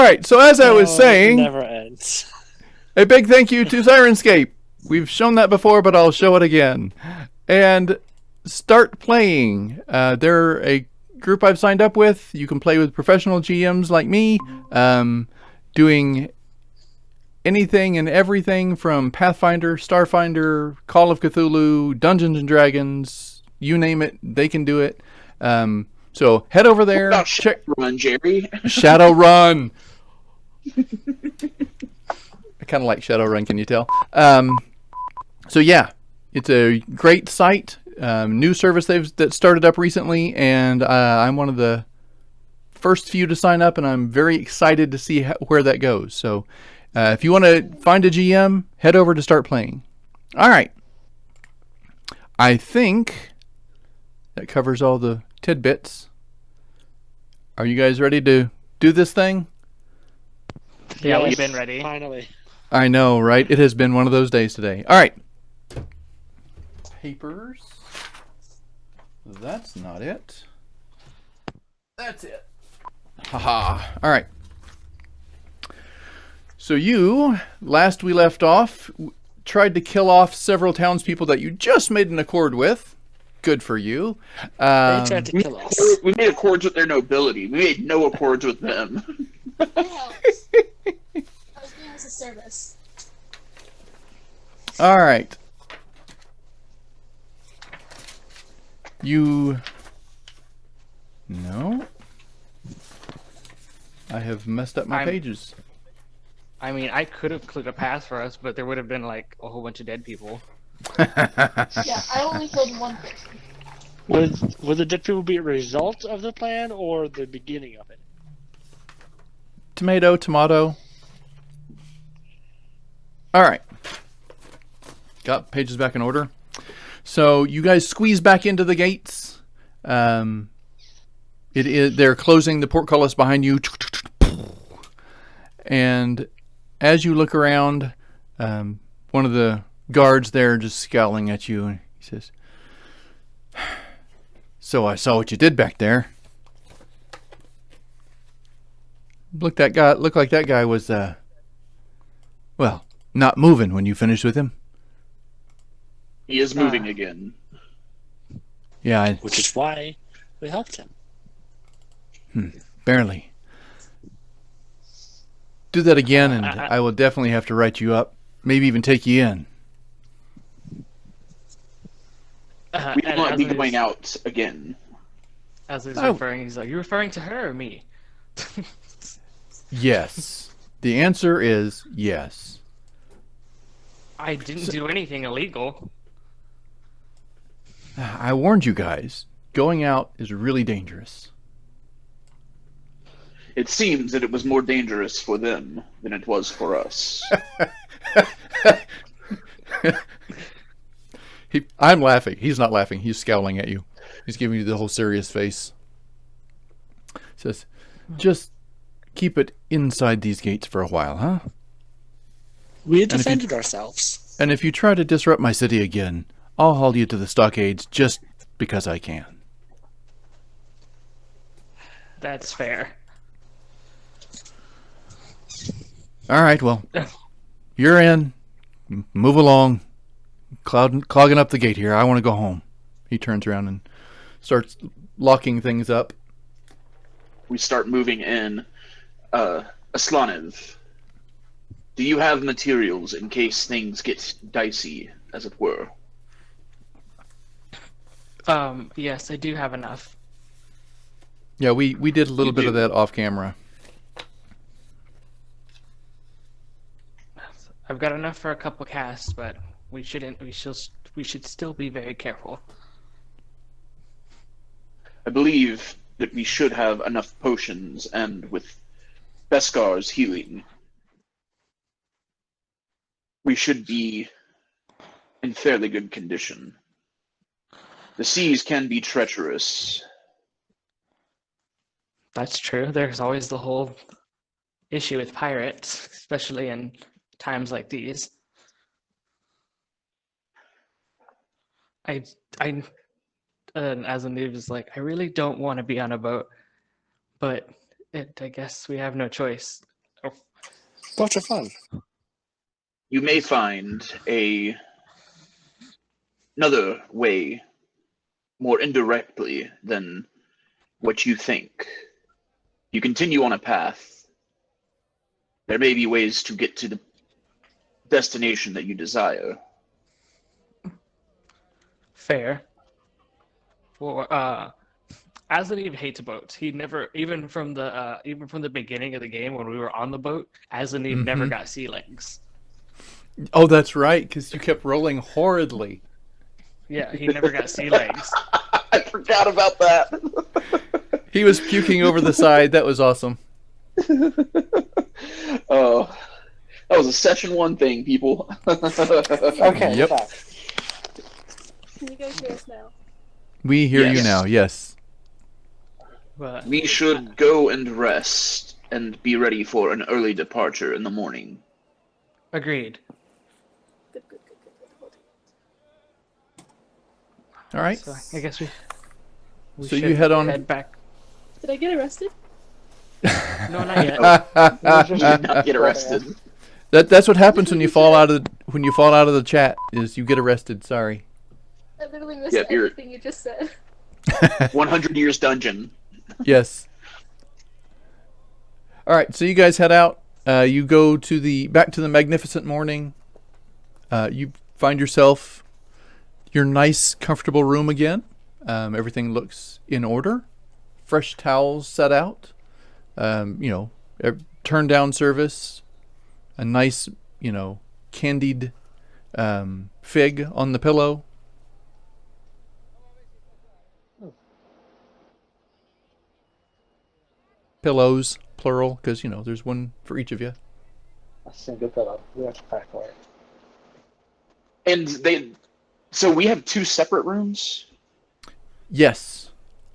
right, so as I was It saying, never ends. a big thank you to Syrinscape. We've shown that before, but I'll show it again. And start playing. They're a group I've signed up with. You can play with professional GMs like me, doing anything and everything from Pathfinder, Starfinder, Call of Cthulhu, Dungeons and Dragons, you name it, they can do it. So head over there. What about Shadowrun, Jerry? Shadowrun. I kind of like Shadowrun, can you tell? So yeah, it's a great site, new service that started up recently, and I'm one of the first few to sign up, and I'm very excited to see where that goes. So if you want to find a GM, head over to start playing. All right. I think that covers all the tidbits. Are you guys ready to do this thing? Yeah, Yes, we've been ready. Finally. I know, right? It has been one of those days today. All right. Papers. That's not it. That's it. Haha. All right. So you, last we left off, tried to kill off several townspeople that you just made an accord with. Good for you. They tried to kill us. We made accords with their nobility. We made no accords with them. It helps. I was being as a service. All right. You... No. I have messed up my pages. I mean, I could have clicked a pass for us, but there would have been like a whole bunch of dead people. Yeah, I only killed one person. Would the dead people be a result of the plan or the beginning of it? Tomato, tomato. All right. Got pages back in order. So you guys squeeze back into the gates. They're closing the portcullis behind you. And as you look around, one of the guards there just scowling at you, and he says, "So I saw what you did back there. Looked like that guy was, well, not moving when you finished with him." He is moving again. Yeah, Which is why we helped him. barely. Do that again, and I will definitely have to write you up. Maybe even take you in. We will not be going out again. As he's referring, he's like, "You're referring to her or me?" Yes. The answer is yes. I didn't do anything illegal. I warned you guys. Going out is really dangerous. It seems that it was more dangerous for them than it was for us. I'm laughing. He's not laughing. He's scowling at you. He's giving you the whole serious face. Says, "Just keep it inside these gates for a while, huh? We had defended ourselves. And if you try to disrupt my city again, I'll haul you to the stockades just because I can." That's fair. All right, well, you're in. Move along. Clogging up the gate here. I want to go home. He turns around and starts locking things up. We start moving in. Aslanev, do you have materials in case things get dicey, as it were? Yes, I do have enough. Yeah, we did a little bit of that off camera. I've got enough for a couple casts, but we should still be very careful. I believe that we should have enough potions, and with Beskar's healing, we should be in fairly good condition. The seas can be treacherous. That's true. There's always the whole issue with pirates, especially in times like these. As a noob is like, I really don't want to be on a boat, but I guess we have no choice. Lots of fun. You may find another way, more indirectly than what you think. You continue on a path. There may be ways to get to the destination that you desire. Fair. Well, Aslaneve hates boats. He never, even from the beginning of the game when we were on the boat, Aslaneve never got sea legs. Oh, that's right, because you kept rolling horridly. Yeah, he never got sea legs. I forgot about that. He was puking over the side. That was awesome. Oh, that was a session 1 thing, people. Okay. Yep. Back. Can you guys hear us now? We hear you Yes. now, yes. But We should go and rest and be ready for an early departure in the morning. agreed. Good. Hold on. All right. So I guess we So you should head on- head back. Did I get arrested? No, not yet. You did not get arrested. That's what happens when you fall out of the chat. Is you get arrested. Sorry. I literally missed Yep, you're- everything you just said. 100 years dungeon. Yes. All right. So you guys head out. You go back to the magnificent morning. You find yourself your nice, comfortable room again. Everything looks in order. Fresh towels set out. Turn down service. A nice, candied fig on the pillow. Pillows, plural, because, there's one for each of you. A single pillow. We have to pack for it. And so we have 2 separate rooms? Yes.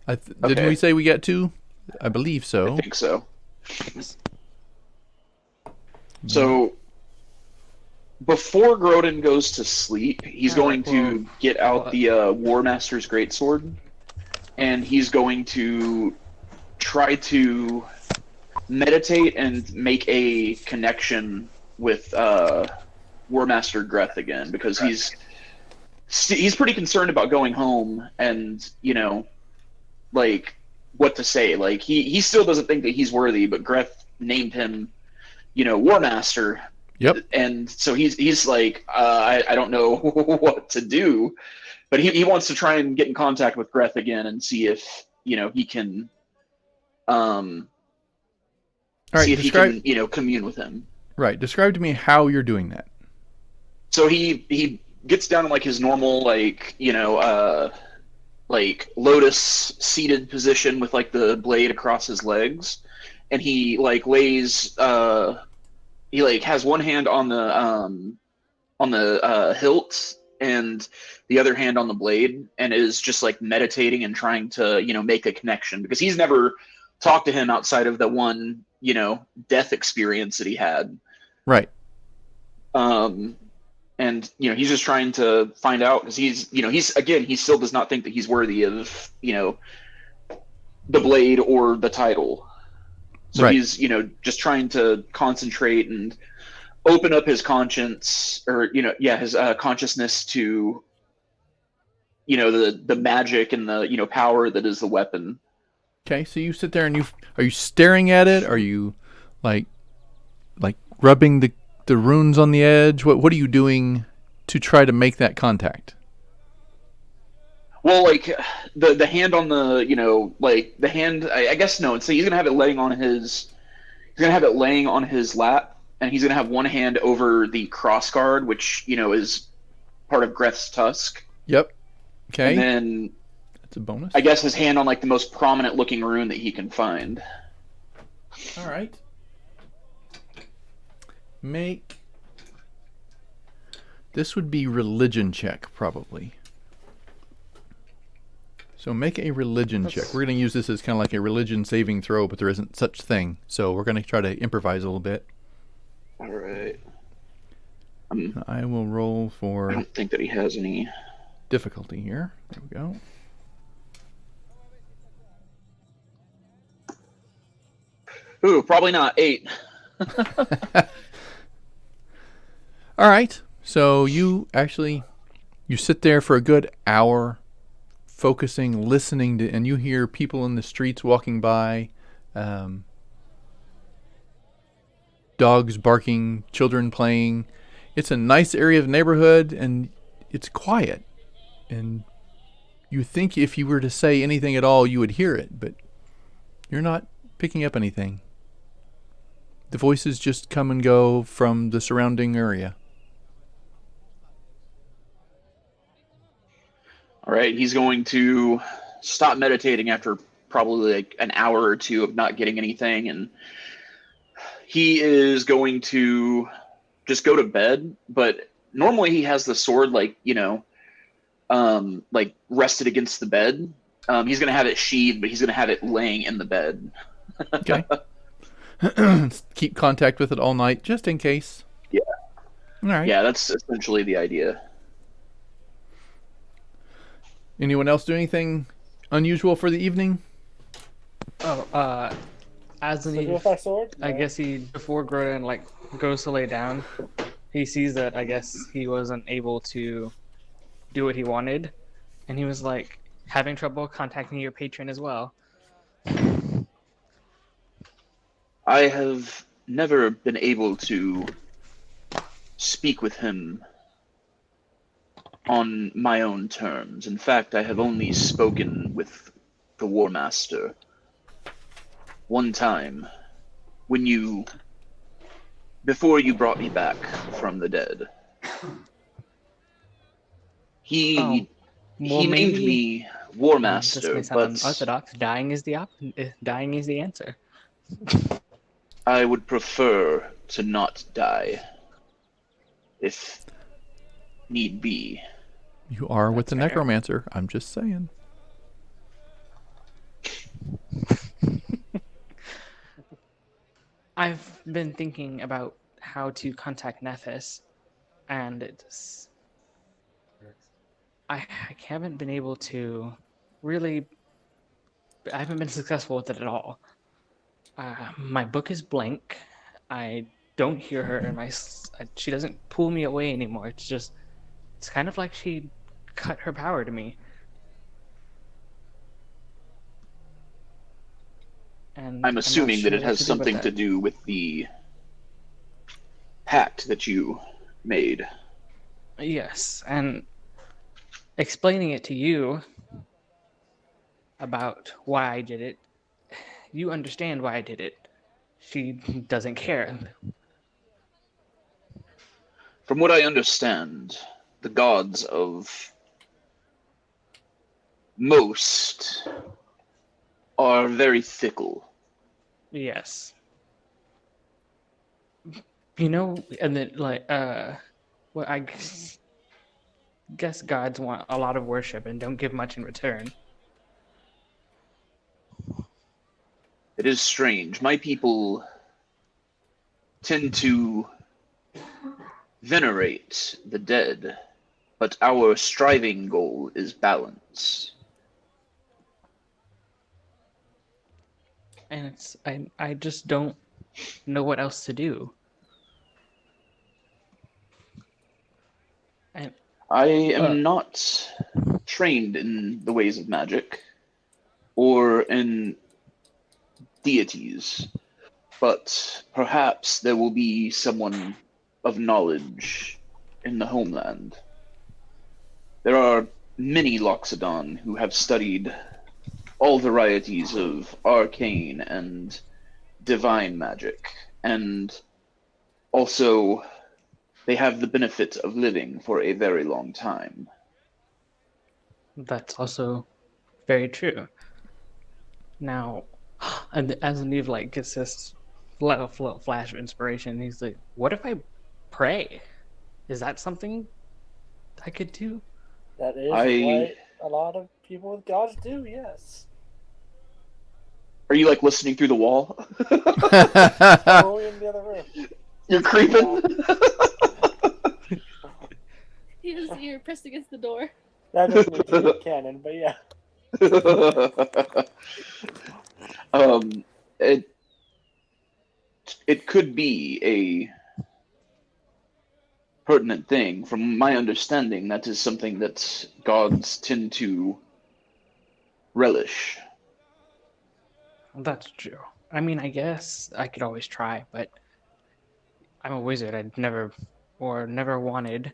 Didn't Okay. we say we got 2? I believe I so. think so. So, before Grodin goes to sleep, he's going to get out the War Master's Greatsword, and he's going to try to meditate and make a connection with War Master Greth again, because he's pretty concerned about going home and, what to say. Like, he still doesn't think that he's worthy, but Greth named him, War Master. Yep. And so he's like, I don't know what to do, but he wants to try and get in contact with Greth again and see if, he can, All right, see if he can, commune with him. Right. Describe to me how you're doing that. So he gets down in like his normal, lotus seated position with like the blade across his legs, and he lays he has one hand on the hilt and the other hand on the blade, and is just meditating and trying to make a connection, because he's never talked to him outside of the one death experience that he had. Right. And he's just trying to find out, because he still does not think that he's worthy of the blade or the title. So right. He's just trying to concentrate and open up his conscience, or his consciousness to the magic and the power that is the weapon. Okay, so you sit there and are you staring at it? Are you like rubbing the runes on the edge? What are you doing to try to make that contact? Well, the hand on the the hand, I guess no. So he's gonna have it laying on his lap, and he's gonna have one hand over the cross guard, which is part of Greth's tusk. Yep. Okay. And then that's a bonus. I guess his hand on the most prominent looking rune that he can find. All right. This would be religion check, probably. So make a religion check. We're going to use this as kind of like a religion saving throw, but there isn't such thing. So we're going to try to improvise a little bit. All right. I will roll I for don't think that he has any difficulty here. There we go. Ooh, probably not. 8. All right. So you sit there for a good hour, focusing, listening to, and you hear people in the streets walking by, um, dogs barking, children playing. It's a nice area of neighborhood, and it's quiet. And you think if you were to say anything at all, you would hear it, but you're not picking up anything. The voices just come and go from the surrounding area. All right, he's going to stop meditating after probably like an hour or two of not getting anything, and he is going to just go to bed. But normally he has the sword like rested against the bed. He's going to have it sheathed, but he's going to have it laying in the bed. Okay. Keep contact with it all night, just in case. Yeah. All right. Yeah, that's essentially the idea. Anyone else do anything unusual for the evening? Oh, as an Stick with my sword? I No. guess before Grodin like goes to lay down, he sees that I guess he wasn't able to do what he wanted, and he was like having trouble contacting your patron as well. I have never been able to speak with him on my own terms. In fact, I have only spoken with the War Master one time before you brought me back from the dead. He Well, named maybe me War this Master, may sound but unorthodox. Dying is the answer. I would prefer to not die, if need be. You are with That's the fair. necromancer. I'm just saying. I've been thinking about how to contact Nephis, and I haven't been able to really. I haven't been successful with it at all. My book is blank. I don't hear her, and she doesn't pull me away anymore. It's kind of like she cut her power to me. And I'm not assuming that sure it what has to do about something to that. do with the pact that you made. Yes, and explaining it to you about why I did it, you understand why I did it. She doesn't care. From what I understand, the gods of most are very fickle. Yes. And then well, I guess gods want a lot of worship and don't give much in return. It is strange. My people tend to venerate the dead, but our striving goal is balance. And I just don't know what else to do. And I am not trained in the ways of magic or in deities, but perhaps there will be someone of knowledge in the homeland. There are many Loxodon who have studied all varieties of arcane and divine magic, and also they have the benefit of living for a very long time. that's also very true. Now, and as Neve like gets this flash of inspiration, he's like, "What if I pray? Is that something I could do?" That is I what a lot of people with gods do, yes. Are you like listening through the wall? Totally in the other room. You're creeping? He has his ear pressed against the door. That doesn't mean to be canon, but yeah. um, it could be pertinent thing. From my understanding, that is something that gods tend to relish. That's true. I mean, I guess I could always try, but I'm a wizard. I'd never wanted,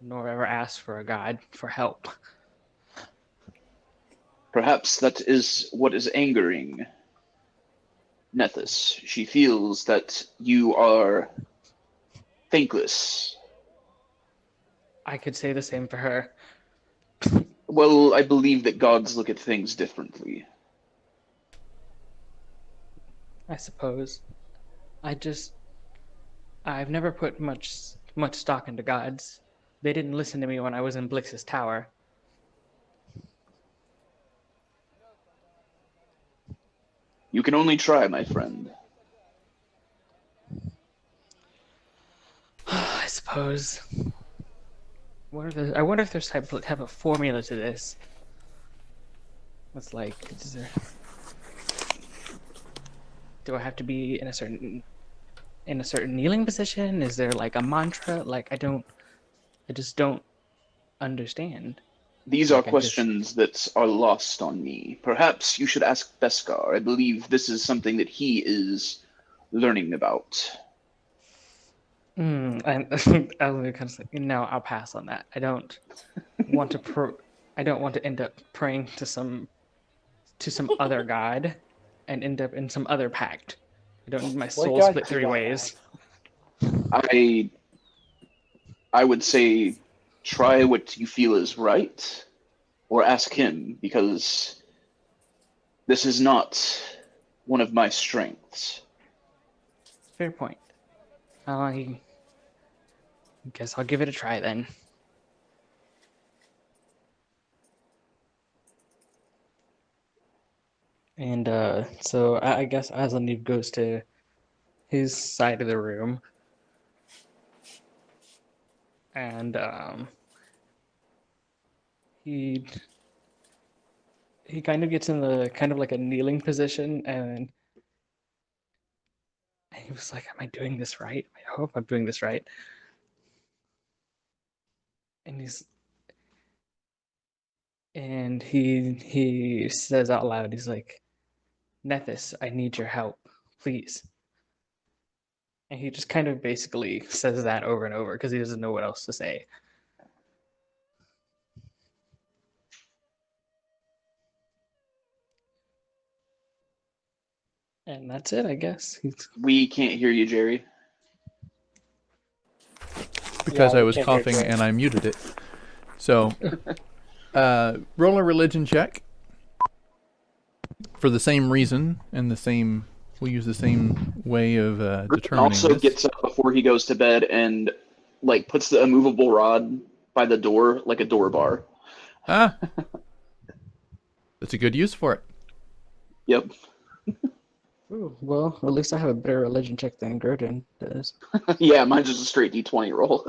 nor ever asked for a god for help. Perhaps that is what is angering Nethys. She feels that you are thankless. I could say the same for her. Well, I believe that gods look at things differently. I suppose. I've never put much stock into gods. They didn't listen to me when I was in Blix's tower. You can only try, my friend. I suppose. I wonder if there's have a formula to this. It's like, do I have to be in a certain kneeling position? Is there like a mantra? Like I just don't understand. These are questions that are lost on me. Perhaps you should ask Beskar. I believe this is something that he is learning about. And I was kind of like, no, I'll pass on that. I don't want to end up praying to some other god and end up in some other pact. I don't need my soul god split do 3 I ways. I would say try what you feel is right, or ask him, because this is not one of my strengths. Fair point. I guess I'll give it a try then. And so I guess Azaniv goes to his side of the room, and he kind of gets in the kind of like a kneeling position, and he was like, "Am I doing this right? I hope I'm doing this right." And he says out loud, he's like, "Nethys, I need your help, please." And he just kind of basically says that over and over because he doesn't know what else to say. And that's it, I guess. We can't hear you, Jerry. Because Yeah, I we was can't hear coughing Jerry. and I muted it. So, roll a religion check for the same reason and we'll use the same way of Griffin determining also this. gets up before he goes to bed and puts the immovable rod by the door like a door bar. Ah, that's a good use for it. Yep. Ooh, well, at least I have a better religion check than Gurdon does. Yeah, mine's just a straight D20 roll.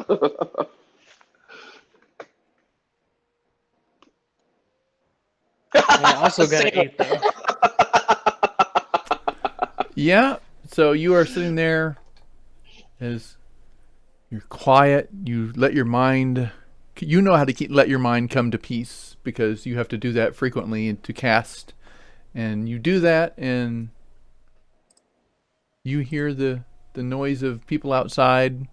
I also got an Same. 8, though. Yeah, so you are sitting there as you're quiet. You let your mind, you know how to let your mind come to peace because you have to do that frequently to cast. And you do that and you hear the noise of people outside.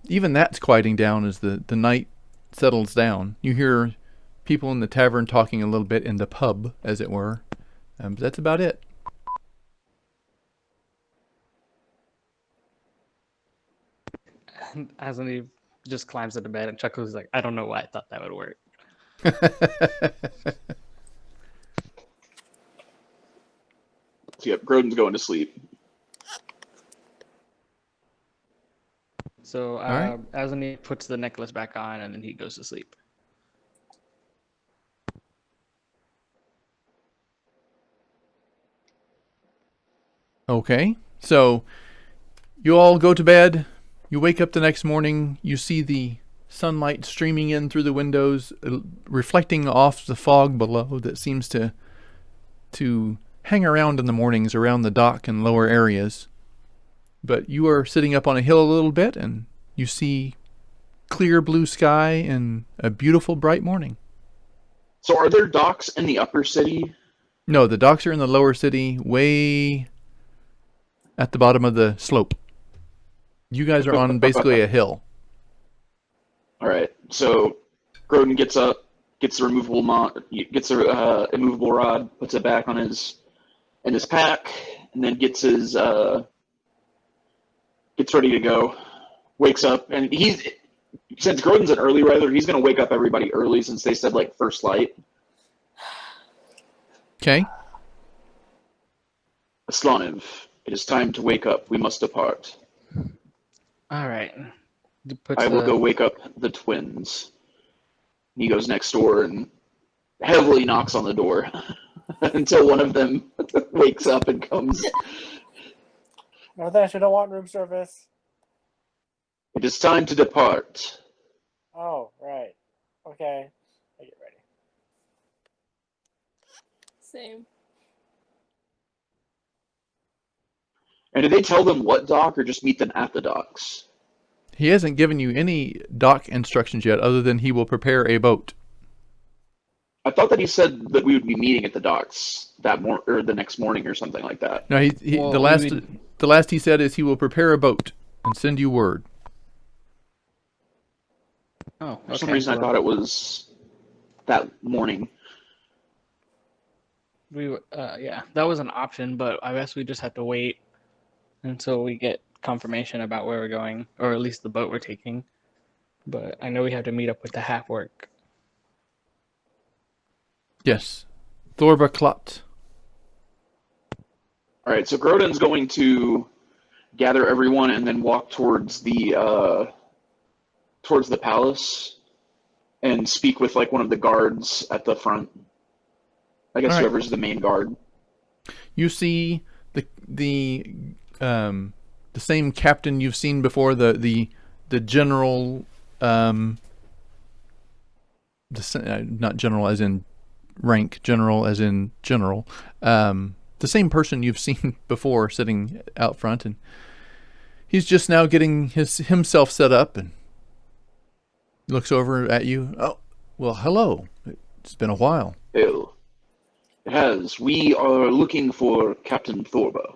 Even that's quieting down as the night settles down. You hear people in the tavern talking a little bit in the pub, as it were. But that's about it. And Azaniv just climbs into bed and chuckles. He's like, I don't know why I thought that would work. Yep, Grodon's going to sleep. So right. Azaniv puts the necklace back on and then he goes to sleep. Okay, so you all go to bed. You wake up the next morning. You see the sunlight streaming in through the windows, reflecting off the fog below that seems to hang around in the mornings around the dock and lower areas. But you are sitting up on a hill a little bit, and you see clear blue sky and a beautiful bright morning. So are there docks in the upper city? No, the docks are in the lower city, way at the bottom of the slope. You guys are on basically a hill. All right. So Grodin gets up, gets a immovable rod, puts it back on in his pack, and then gets ready to go. Wakes up, and since Grodin's an early riser, he's going to wake up everybody early since they said like first light. Okay. Aslaniv, it is time to wake up. We must depart. All right. I will go wake up the twins. He goes next door and heavily knocks on the door until one of them wakes up and comes. No thanks, we don't want room service. It is time to depart. Oh, right. Okay. I get ready. Same. And did they tell them what dock or just meet them at the docks? He hasn't given you any dock instructions yet, other than he will prepare a boat. I thought that he said that we would be meeting at the docks or the next morning or something like that. No, Well, the last he said is he will prepare a boat and send you word. Oh, For some reason, I thought it was that morning. Yeah, that was an option, but I guess we just have to wait until we get confirmation about where we're going, or at least the boat we're taking. But I know we have to meet up with the half work. Yes. Thorba Klot. All right, so Grodin's going to gather everyone and then walk towards the palace and speak with like one of the guards at the front. I guess All right. whoever's the main guard. You see the same captain you've seen before, the general, not general as in rank, general as in general, the same person you've seen before sitting out front, and he's just now getting himself set up and looks over at you. Oh, well, hello. It's been a while. Ew. It has. We are looking for Captain Thorba.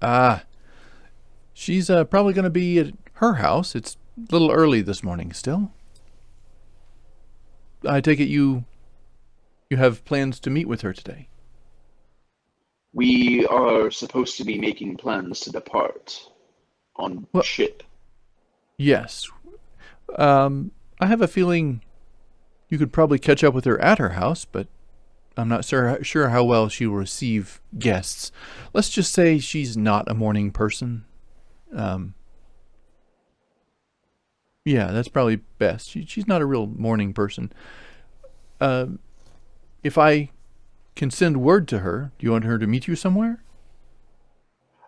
Ah, she's probably going to be at her house. It's a little early this morning still. I take it you have plans to meet with her today. We are supposed to be making plans to depart on ship. Yes. I have a feeling you could probably catch up with her at her house, but I'm not sure how well she will receive guests. Let's just say she's not a morning person. Yeah, that's probably best. She's not a real morning person. If I can send word to her, do you want her to meet you somewhere?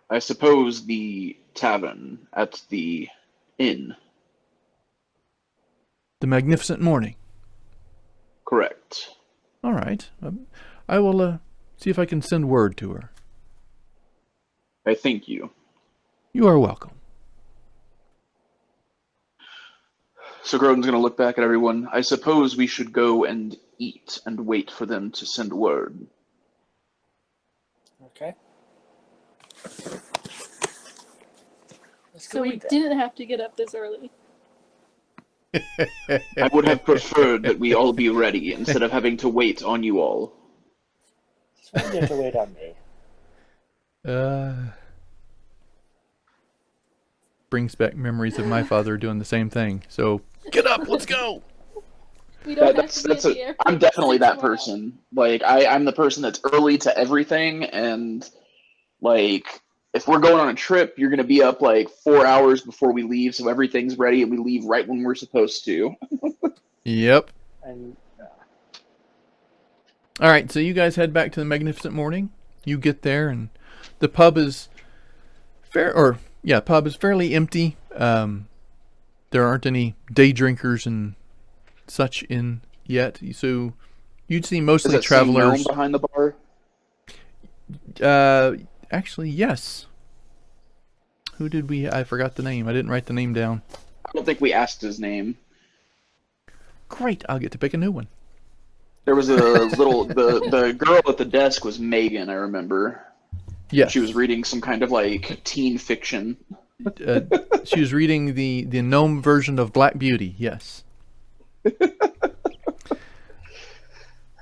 I suppose the tavern at the inn. The Magnificent Morning. Correct. All right. I will see if I can send word to her. I thank you. You are welcome. So Grodin's going to look back at everyone. I suppose we should go and eat and wait for them to send word. Okay. So we didn't have to get up this early. I would have preferred that we all be ready instead of having to wait on you all. So you have to wait on me. Brings back memories of my father doing the same thing. So get up, let's go. We don't have to be at the airport. I'm definitely that person. Like I'm the person that's early to everything, and like if we're going on a trip, you're gonna be up like 4 hours before we leave, so everything's ready and we leave right when we're supposed to. Yep. And All right, so you guys head back to the Magnificent Morning. You get there, and the pub is fairly empty. There aren't any day drinkers and such in yet. So you'd see mostly Is that travelers. gnome behind the bar? Actually, yes. Who did we? I forgot the name. I didn't write the name down. don't think we asked his name. Great, I'll get to pick a new one. There was a little the girl at the desk was Megan, I remember. Yes. She was reading some kind of like teen fiction. She was reading the gnome version of Black Beauty, yes.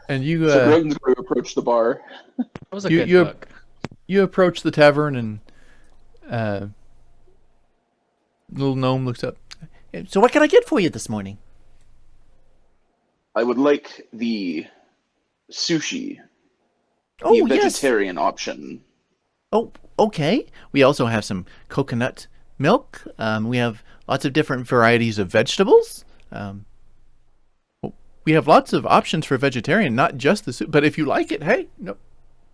And you So Groden's going to approach the bar. That was a good book. You approach the tavern and little gnome looks up. So what can I get for you this morning? I would like the sushi, Oh, the yes. vegetarian option. Oh, okay. We also have some coconut milk. We have lots of different varieties of vegetables. We have lots of options for vegetarian, not just the soup. But if you like it, hey, no,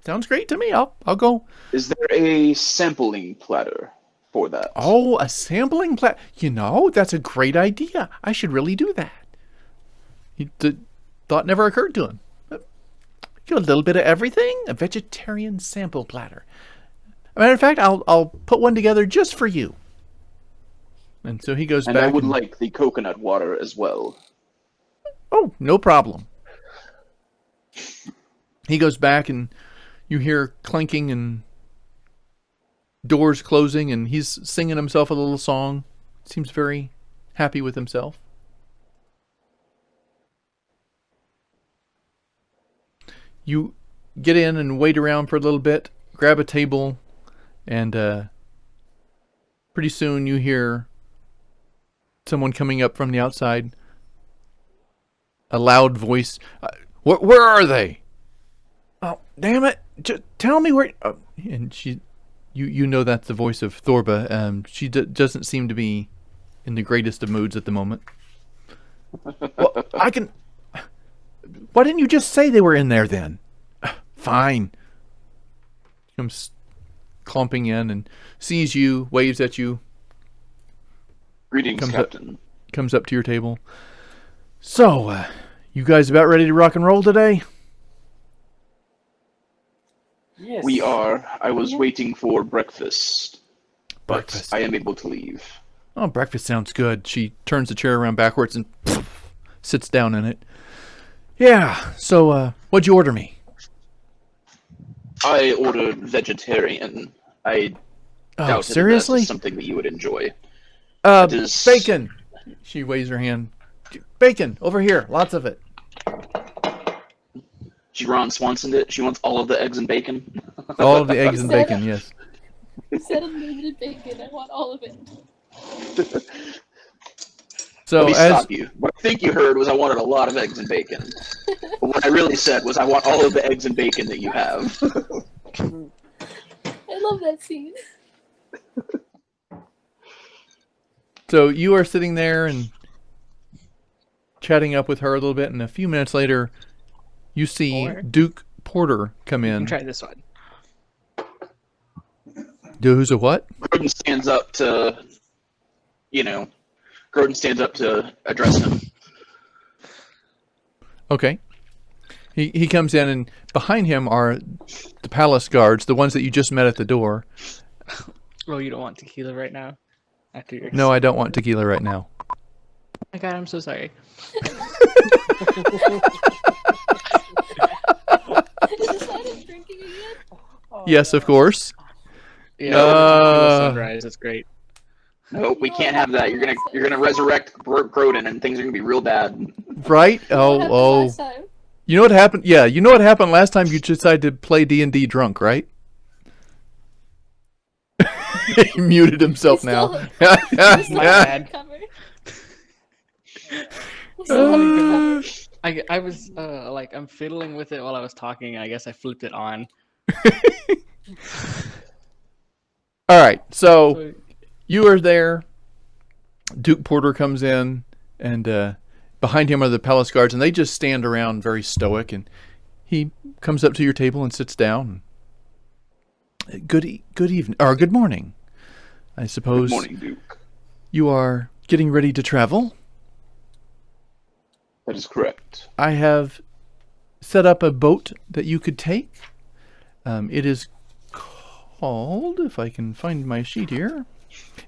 sounds great to me. I'll go. Is there a sampling platter for that? Oh, a sampling plat. That's a great idea. I should really do that. Thought never occurred to him. A little bit of everything. A vegetarian sample platter. Matter of fact, I'll put one together just for you. And so he goes And back. I would like the coconut water as well. Oh, no problem. He goes back and you hear clanking and doors closing, and he's singing himself a little song. Seems very happy with himself. You get in and wait around for a little bit, grab a table, and pretty soon you hear someone coming up from the outside. A loud voice. Where are they? Oh, damn it. Just tell me where... and you know that's the voice of Thorba. She doesn't seem to be in the greatest of moods at the moment. Well, I can... Why didn't you just say they were in there then? Fine. She comes clomping in and sees you, waves at you. Greetings, Captain. Comes up to your table. So, you guys about ready to rock and roll today? Yes. We are. I was waiting for breakfast. Breakfast. But I am able to leave. Oh, breakfast sounds good. She turns the chair around backwards and sits down in it. Yeah, so what'd you order me? I ordered vegetarian. I doubt seriously? that is something that you would enjoy. Is- Bacon. She waves her hand. Bacon, over here. Lots of it. She Ron Swanson it. She wants all of the eggs and bacon. All of the eggs and bacon, yes. Instead of limited bacon, I want all of it. So Let me as stop you. What I think you heard was I wanted a lot of eggs and bacon. But what I really said was I want all of the eggs and bacon that you have. I love that scene. So you are sitting there and chatting up with her a little bit, and a few minutes later, you see Duke Porter come You in. can try this one. Who's a what? Groden stands up to, Groden stands up to address him. Okay. He comes in, and behind him are the palace guards, the ones that you just met at the door. Oh, you don't want tequila right now? After your... No, I don't want tequila right now. Oh my god, I'm so sorry. Is this sign of drinking again? Yes, of course. Yeah, tequila sunrise. That's great. Nope, we can't have that. You're gonna resurrect Groden, and things are gonna be real bad. Right? What happened last time? You know what happened? Yeah, you know what happened last time you decided to play D&D drunk, right? He muted himself now. We still My have bad. it covered. We still have it covered. I was I'm fiddling with it while I was talking. I guess I flipped it on. All right, so you are there. Duke Porter comes in, and behind him are the palace guards, and they just stand around very stoic. And he comes up to your table and sits down. Good evening, or good morning. I suppose Good morning, Duke. you are getting ready to travel. That is correct. I have set up a boat that you could take. It is called, if I can find my sheet here,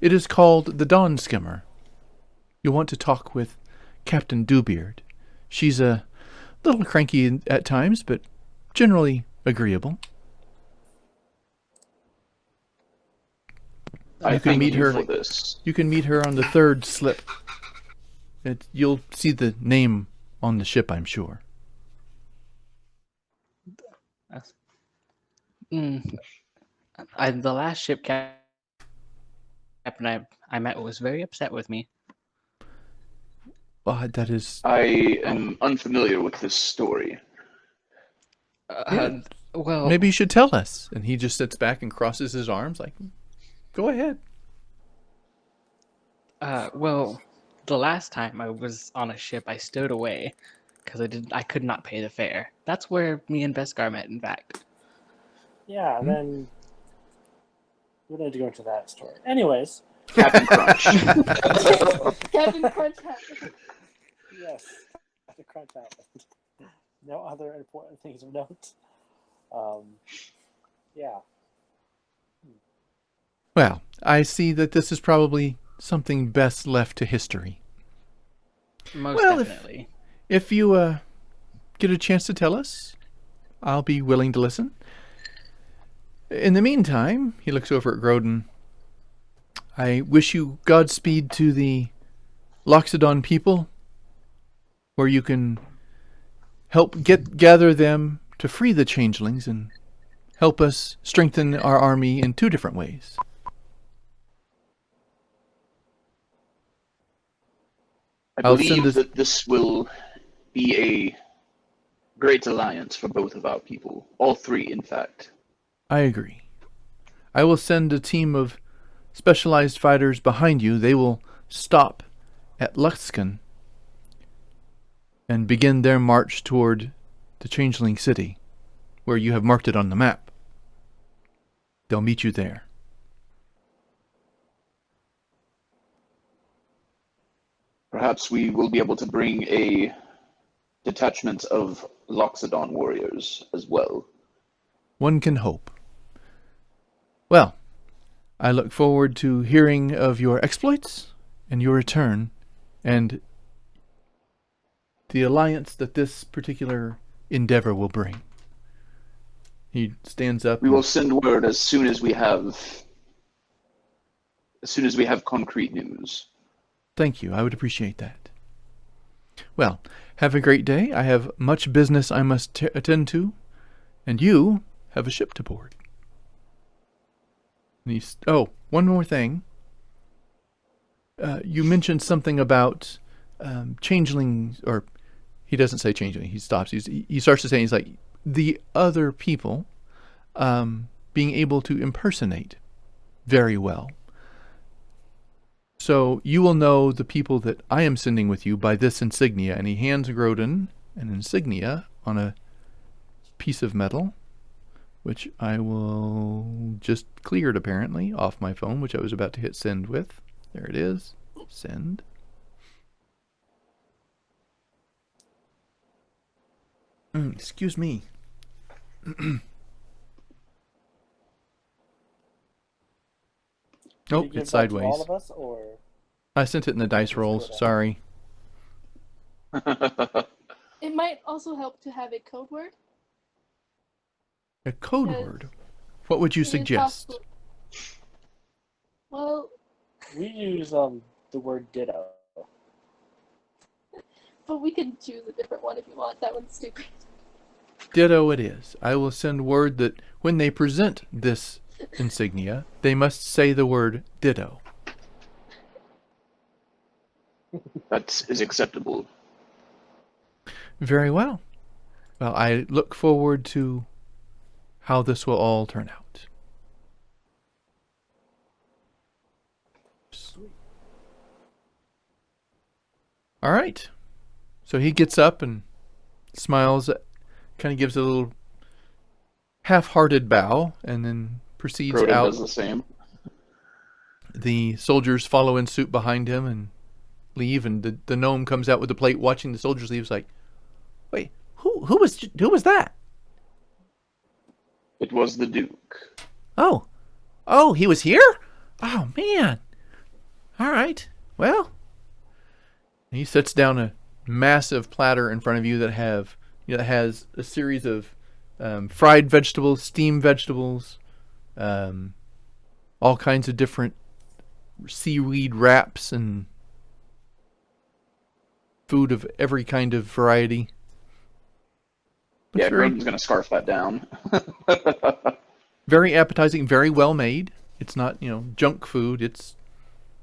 it is called the Dawnskimmer. you'll want to talk with Captain Dewbeard. She's a little cranky at times, but generally agreeable. I You can thank meet you her. for this. You can meet her on the third slip. You'll see the name on the ship, I'm sure. The last ship captain I met was very upset with me. That is... I am unfamiliar with this story. Well, Maybe you should tell us. And he just sits back and crosses his arms like, go ahead. well, the last time I was on a ship, I stowed away because I could not pay the fare. That's where me and Beskar met, in fact. Yeah, then we don't need to go into that story. Anyways, Captain Crunch. Captain Crunch happened. yes, the crunch happened. No other important things of note. Yeah. Well, I see that this is probably something best left to history. Most Well, definitely. If you get a chance to tell us, I'll be willing to listen. In the meantime, he looks over at Grodin. I wish you Godspeed to the Loxodon people, where you can help gather them to free the changelings and help us strengthen our army in 2 different ways. I I'll send believe this- that this will be a great alliance for both of our people. All 3, in fact. I agree. I will send a team of specialized fighters behind you. They will stop at Luxcan and begin their march toward the Changeling City, where you have marked it on the map. They'll meet you there. Perhaps we will be able to bring a detachment of Loxodon warriors as well. One can hope. Well, I look forward to hearing of your exploits and your return and the alliance that this particular endeavor will bring. He stands up. We will send word as soon as we have concrete news. Thank you. I would appreciate that. Well, have a great day. I have much business I must attend to, and you have a ship to board. And one more thing. You mentioned something about changelings, or he doesn't say changeling. He stops. He starts to say, he's like, the other people being able to impersonate very well. So you will know the people that I am sending with you by this insignia. And he hands Grodin an insignia on a piece of metal, which I will just cleared apparently off my phone, which I was about to hit send with. There it is. Send. Excuse me. Nope, Did you give it's that to sideways. all of us, or I sent it in the dice rolls. Sorry. It might also help to have a code word. A code Yes. word. What would you It is suggest? possible. Well, we use the word ditto. but we can choose a different one if you want. That one's stupid. Ditto it is. I will send word that when they present this insignia, they must say the word ditto. That is acceptable. Very well. Well, I look forward to how this will all turn out. All right. So he gets up and smiles, kind of gives a little half-hearted bow, and then proceeds Grodin out. does the same. The soldiers follow in suit behind him and leave, and the gnome comes out with the plate, watching the soldiers leave. He's like, "Wait, who was that?" It was the Duke. Oh, he was here? Oh, man. All right. Well, He sets down a massive platter in front of you that has a series of fried vegetables, steamed vegetables, all kinds of different seaweed wraps and food of every kind of variety. Yeah, It's very, Grodin's gonna scarf that down. very appetizing, very well made. It's not, junk food. It's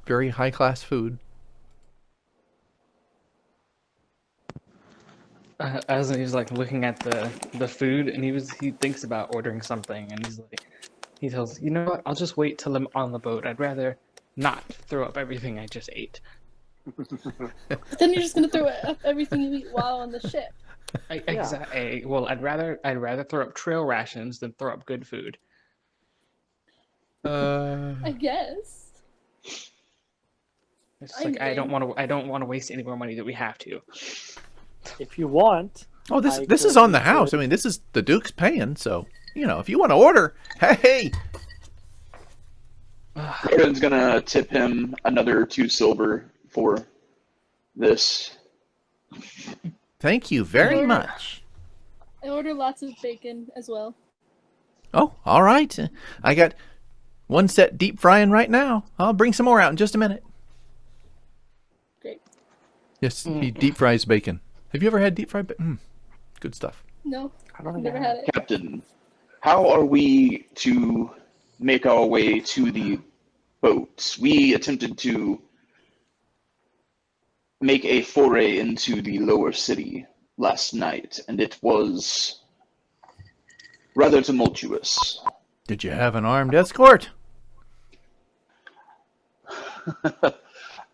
very high class food. As he's like looking at the food, and he thinks about ordering something, and he tells, you know what? I'll just wait till I'm on the boat. I'd rather not throw up everything I just ate. But then you're just gonna throw up everything you eat while on the ship. Exactly. Well, I'd rather throw up trail rations than throw up good food. I guess. It's like I don't want to waste any more money that we have to. If you want. Oh, this is on the house. I mean, this is the Duke's paying, so if you want to order, hey. Grodin's gonna tip him another 2 silver for this. Thank you very much. I order lots of bacon as well. Oh, all right. I got one set deep frying right now. I'll bring some more out in just a minute. Great. Yes, he deep fries bacon. Have you ever had deep fried bacon? Good stuff. No, I don't I've think never had it. Captain, how are we to make our way to the boat? We attempted to make a foray into the lower city last night, and it was rather tumultuous. Did you have an armed escort?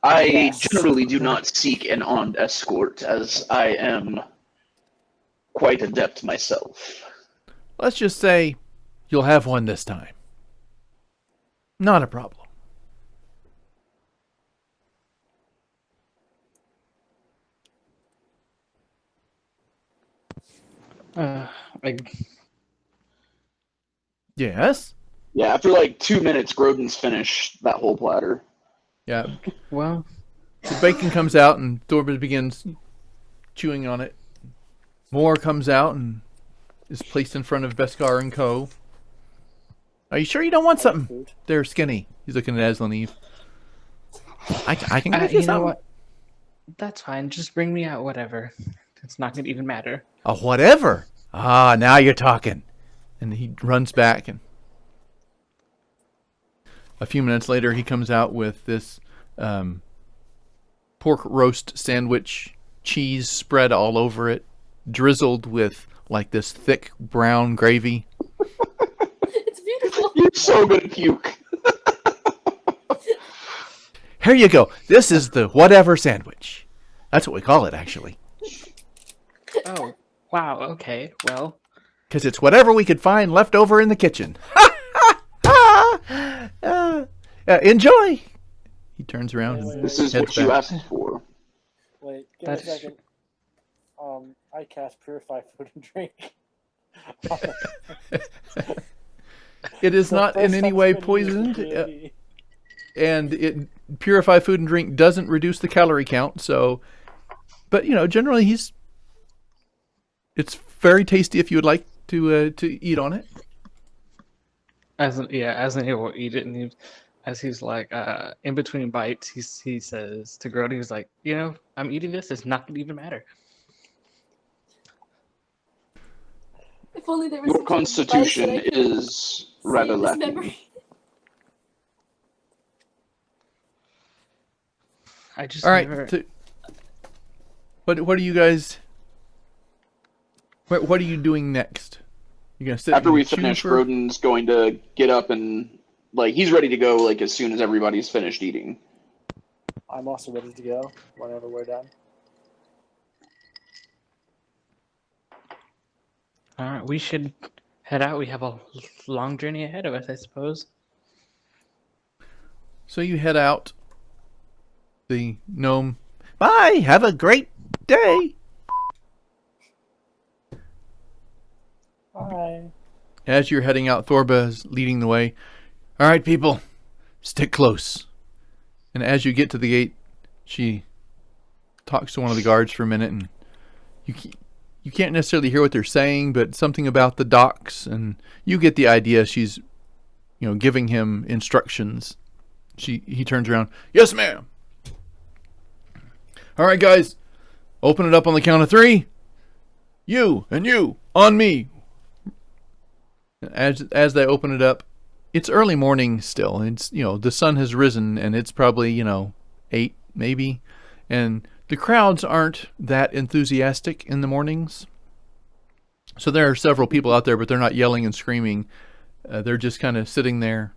I generally do not seek an armed escort, as I am quite adept myself. Let's just say you'll have one this time. Not a problem. Like, Yes? Yeah, after like 2 minutes, Grodin's finished that whole platter. Yeah. well, The bacon comes out and Thorben begins chewing on it. More comes out and is placed in front of Beskar and Co. Are you sure you don't want something? Food. They're skinny. He's looking at Aslan Eve. I can give you you know some. what? That's fine. Just bring me out whatever. It's not gonna even matter. A whatever. Ah, now you're talking. And he runs back, and a few minutes later he comes out with this pork roast sandwich, cheese spread all over it, drizzled with like this thick brown gravy. It's beautiful. You're so good at puke. Here you go. This is the whatever sandwich. That's what we call it, actually. Oh, wow. Okay. Well, Because it's whatever we could find left over in the kitchen. Enjoy. He turns around and This is heads what you back. asked for. Wait, give me a That's- second. I cast Purify Food and Drink. It is The not in first any time way it's been used in poisoned, D&D. and it purify food and drink doesn't reduce the calorie count. So, but generally it's very tasty if you would like to eat on it. as he will eat it, and as he's like in between bites, he says to Grody, he's like, I'm eating this. It's not gonna even matter. If only there was Your such a device constitution that I could is rather save this lacking. memory. I just All right. never. What are you guys? What are you doing next? You're gonna sit After and we chew finish, for- Grodin's going to get up and he's ready to go as soon as everybody's finished eating. I'm also ready to go whenever we're done. All right, we should head out. We have a long journey ahead of us, I suppose. So you head out. The gnome. Bye. Have a great day. Bye. As you're heading out, Thorba is leading the way. All right, people, stick close. And as you get to the gate, she talks to one of the guards for a minute, and you can't necessarily hear what they're saying, but something about the docks, and you get the idea. She's, giving him instructions. He turns around. Yes, ma'am. All right, guys, open it up on the count of 3. You and you on me. As they open it up, it's early morning still. It's the sun has risen, and it's probably 8 maybe, and the crowds aren't that enthusiastic in the mornings. So there are several people out there, but they're not yelling and screaming. They're just kind of sitting there,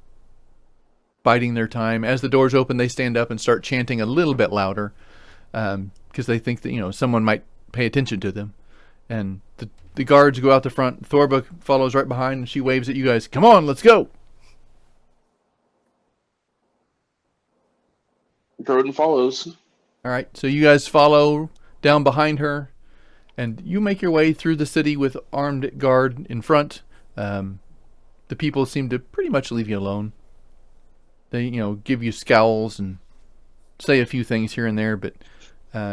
biding their time. As the doors open, they stand up and start chanting a little bit louder, because they think that someone might pay attention to them. And the guards go out the front. Thorba follows right behind, and she waves at you guys. Come on, let's go. Grodin follows. All right, so you guys follow down behind her, and you make your way through the city with armed guard in front. The people seem to pretty much leave you alone. They, give you scowls and say a few things here and there, but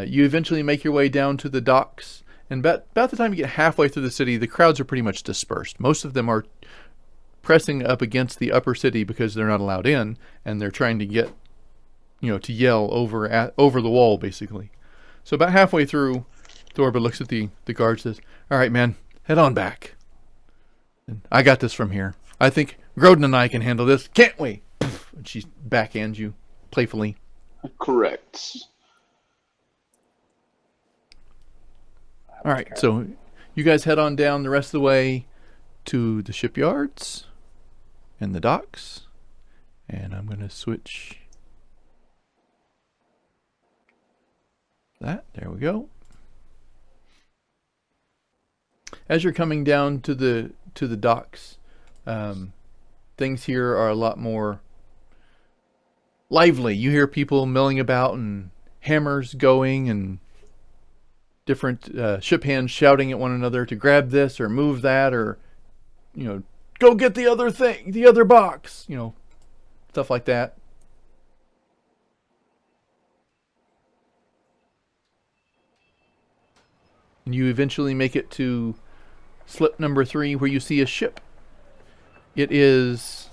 you eventually make your way down to the docks. And about the time you get halfway through the city, the crowds are pretty much dispersed. Most of them are pressing up against the upper city because they're not allowed in, and they're trying to get, to yell over the wall, basically. So about halfway through, Thorba looks at the guard, says, "All right, man, head on back. And I got this from here. I think Grodin and I can handle this, can't we?" And she backhands you playfully. Correct. All right, so you guys head on down the rest of the way to the shipyards and the docks. And I'm going to switch that. There we go. As you're coming down to the docks, things here are a lot more lively. You hear people milling about and hammers going and different ship hands shouting at one another to grab this or move that, or go get the other thing, the other box, stuff like that. And you eventually make it to slip number 3, where you see a ship. It is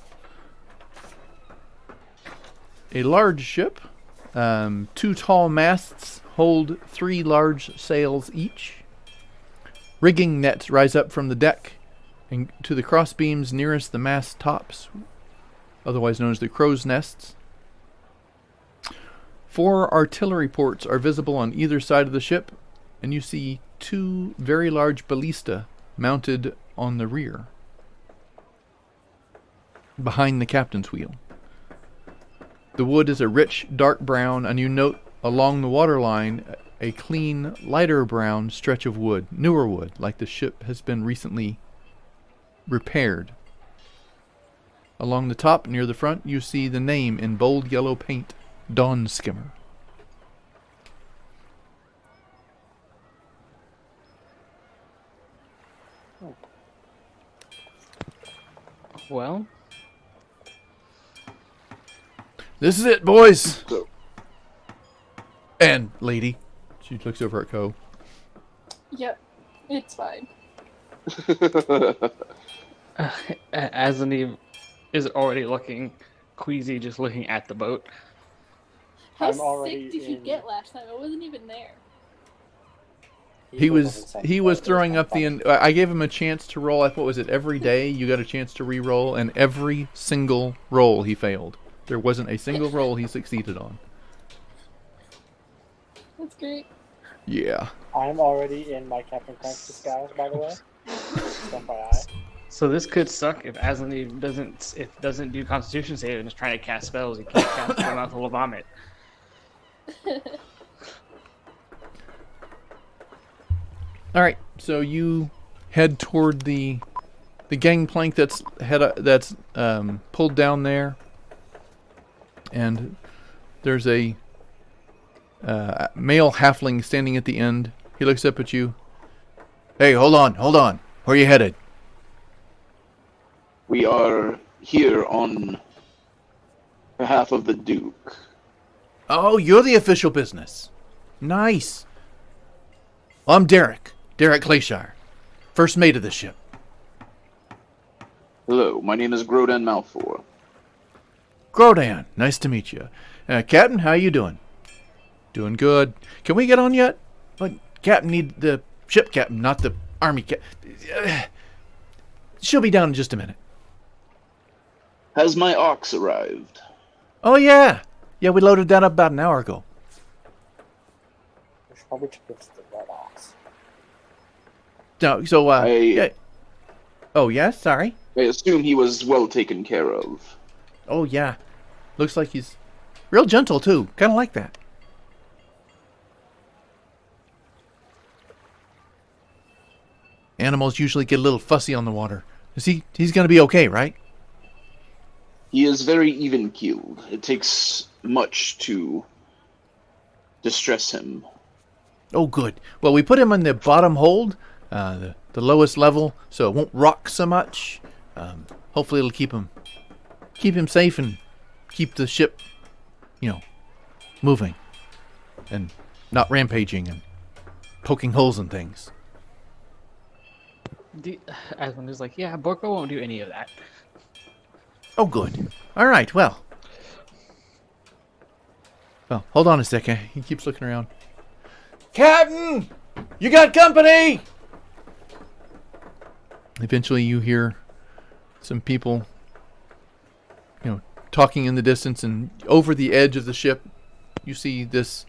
a large ship. 2 tall masts hold 3 large sails each. Rigging nets rise up from the deck and to the cross beams nearest the mast tops, otherwise known as the crow's nests. 4 artillery ports are visible on either side of the ship, and you see 2 very large ballista mounted on the rear, behind the captain's wheel. The wood is a rich dark brown, and you note along the waterline a clean lighter brown stretch of wood, newer wood, like the ship has been recently repaired. Along the top near the front you see the name in bold yellow paint, Dawnskimmer. Well, This is it, boys. And lady. She looks over at Ko. Yep, it's fine. Azani is already looking queasy, just looking at the boat. How I'm already sick did you in- get last time? I wasn't even there. He on the was same boat as throwing my up the. father. I gave him a chance to roll. What was it? Every day you got a chance to re-roll, and every single roll he failed. There wasn't a single roll he succeeded on. That's great. Yeah. I'm already in my Captain Crunch disguise, by the way. Just FYI. So this could suck if Azani doesn't do Constitution save and is trying to cast spells. He can't cast them out full of vomit. All right. So you head toward the gangplank that's pulled down there, and there's a male halfling standing at the end. He looks up at you. Hey, hold on. Where are you headed? We are here on behalf of the Duke. Oh, you're the official business. Nice. Well, I'm Derek. Reghed Glacier. First mate of the ship. Hello, my name is Grodan Malfoy. Grodan, nice to meet you. Captain, how you doing? Doing good. Can we get on yet? But Captain need the ship captain, not the army captain. She'll be down in just a minute. Has my ox arrived? Oh, yeah. Yeah, we loaded that up about an hour ago. We should probably check if it's the red ox. No, so, yeah. Oh, yeah? Sorry. I assume he was well taken care of. Oh, yeah. Looks like he's real gentle, too. Kind of like that. Animals usually get a little fussy on the water. He's going to be okay, right? He is very even-keeled. It takes much to distress him. Oh, good. Well, we put him on the bottom hold, the lowest level, so it won't rock so much. Hopefully it'll keep him safe and keep the ship, moving and not rampaging and poking holes in things. Asmund is like, yeah, Borko won't do any of that. Oh, good. All right, well, hold on a second. He keeps looking around. Captain! You got company! Eventually you hear some people, talking in the distance, and over the edge of the ship, you see this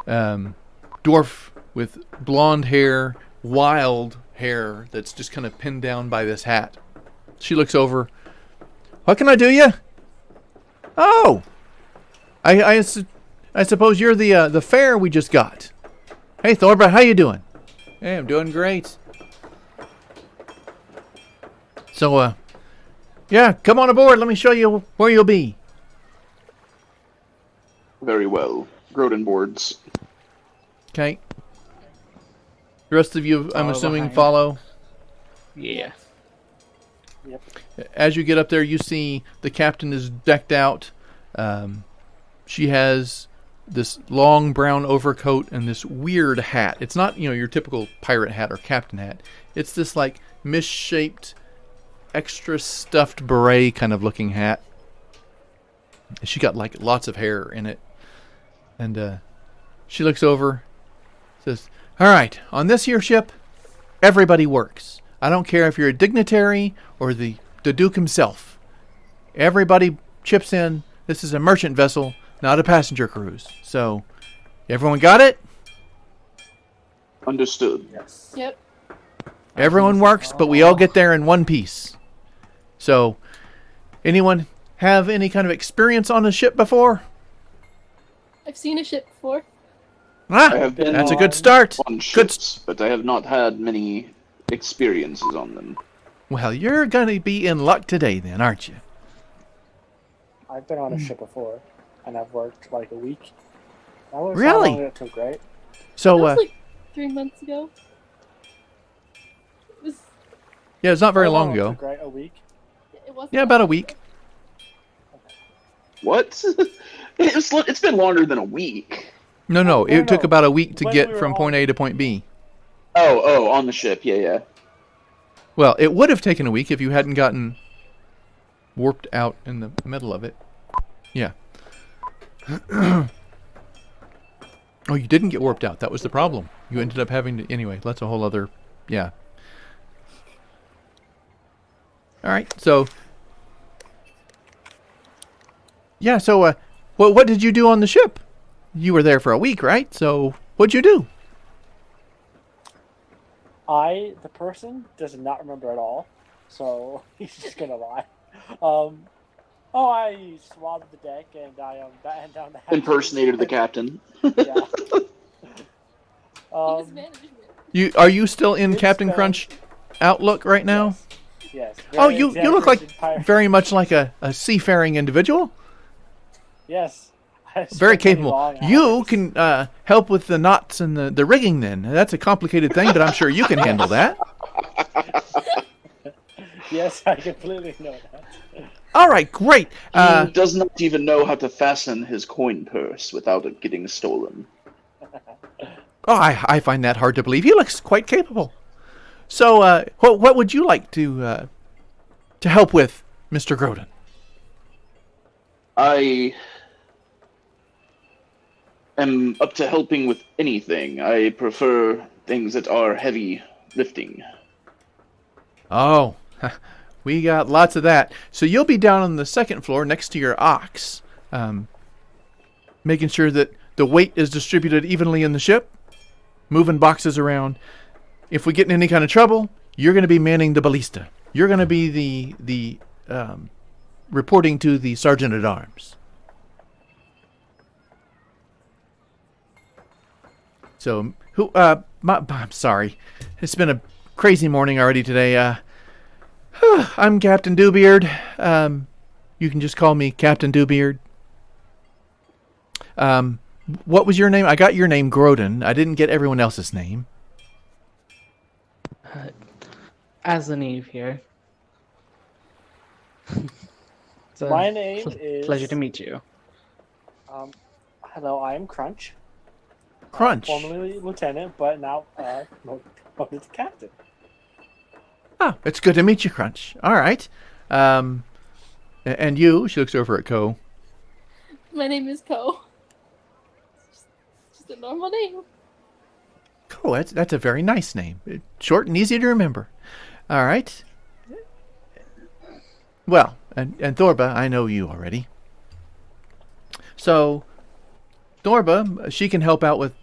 dwarf with blonde hair, wild hair that's just kind of pinned down by this hat. She looks over. What can I do you? Oh, I suppose you're the fare we just got. Hey, Thorba, how you doing? Hey, I'm doing great. So, yeah, come on aboard. Let me show you where you'll be. Very well. Grodan boards. Okay. The rest of you, I'm assuming, follow. Yeah. Yep. As you get up there, you see the captain is decked out. She has this long brown overcoat and this weird hat. It's not, your typical pirate hat or captain hat. It's this like misshaped, extra stuffed beret kind of looking hat. She got like lots of hair in it. And she looks over, says, "All right, on this here ship, everybody works. I don't care if you're a dignitary or the Duke himself. Everybody chips in. This is a merchant vessel, not a passenger cruise. So, everyone got it? Understood. Yes. Yep. Everyone works, but we all get there in one piece. So, anyone have any kind of experience on a ship before? I've seen a ship before. I have been That's a good start. on Good. ships, but I have not had many experiences on them. Well, you're going to be in luck today then, aren't you? I've been on a ship before, and I've worked like a week. That was Really? How long it took, right? So, That was like 3 months ago. It was. yeah, it's not very How long it ago. took, right? A week? It wasn't. Yeah, about a week. What? It's been longer than a week. No, No, it took no. about a week to When get we were from point on- A to point B. Oh, on the ship. Yeah. Well, it would have taken a week if you hadn't gotten warped out in the middle of it. Yeah. Oh, you didn't get warped out. That was the problem. You ended up having to... Anyway, that's a whole other... Yeah. All right, so... Yeah, so, what did you do on the ship? You were there for a week, right? So, what'd you do? The person, does not remember at all, so he's just gonna lie. I swabbed the deck and I battened down the hatches. Impersonated the captain. Yeah. He was management. Are you still in It's Captain been- Crunch Outlook right now? Yes. Oh, very you look like exaggerated pirate. very much like a seafaring individual. Yes. I Very spent many capable. long You hours. can help with the knots and the rigging then. That's a complicated thing, but I'm sure you can handle that. Yes, I completely know that. All right, great. He does not even know how to fasten his coin purse without it getting stolen. Oh, I find that hard to believe. He looks quite capable. So, what would you like to help with, Mr. Groden? I am up to helping with anything. I prefer things that are heavy lifting. Oh, we got lots of that. So you'll be down on the second floor next to your ox, making sure that the weight is distributed evenly in the ship, moving boxes around. If we get in any kind of trouble, you're going to be manning the ballista. You're going to be the reporting to the sergeant at arms. So I'm sorry. It's been a crazy morning already today. I'm Captain Dewbeard. You can just call me Captain Dewbeard. What was your name? I got your name, Groden. I didn't get everyone else's name. Aslaneve here. It's a My name is... pleasure to meet you. Hello, I am Crunch. Crunch. Formerly lieutenant, but now promoted to captain. Oh, it's good to meet you, Crunch. All right. And you? She looks over at Ko. My name is Ko. Just a normal name. Ko, that's a very nice name. Short and easy to remember. All right. Well, and Thorba, I know you already. So, Thorba, she can help out with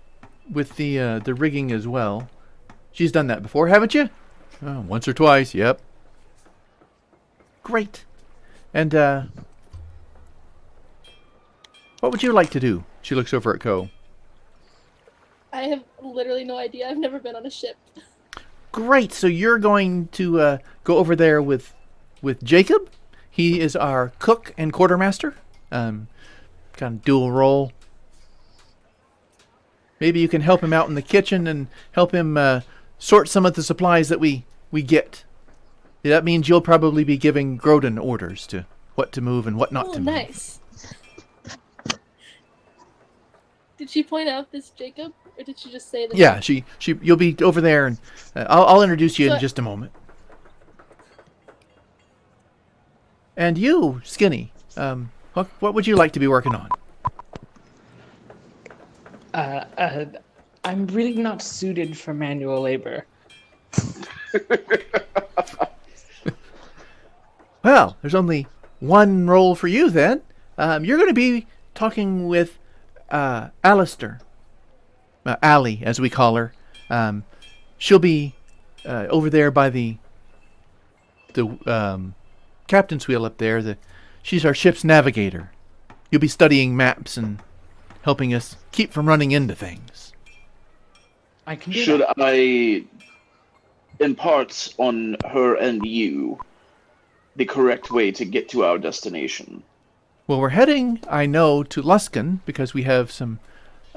the rigging as well. She's done that before, haven't you? Oh, once or twice, yep. Great. And, what would you like to do? She looks over at Ko. I have literally no idea. I've never been on a ship. Great. So you're going to go over there with Jacob. He is our cook and quartermaster. Kind of dual role. Maybe you can help him out in the kitchen and help him sort some of the supplies that we get. That means you'll probably be giving Groden orders to what to move and what not to move. Nice. Did she point out this Jacob, or did she just say that? Yeah, you'll be over there, and I'll introduce you in just a moment. And you, Skinny, what would you like to be working on? I'm really not suited for manual labor. Well, there's only one role for you then. You're going to be talking with Alistair. Allie, as we call her. She'll be over there by the captain's wheel up there. She's our ship's navigator. You'll be studying maps and helping us keep from running into things. I can do Should that. I impart on her and you the correct way to get to our destination? Well, we're heading, I know, to Luskan because we have some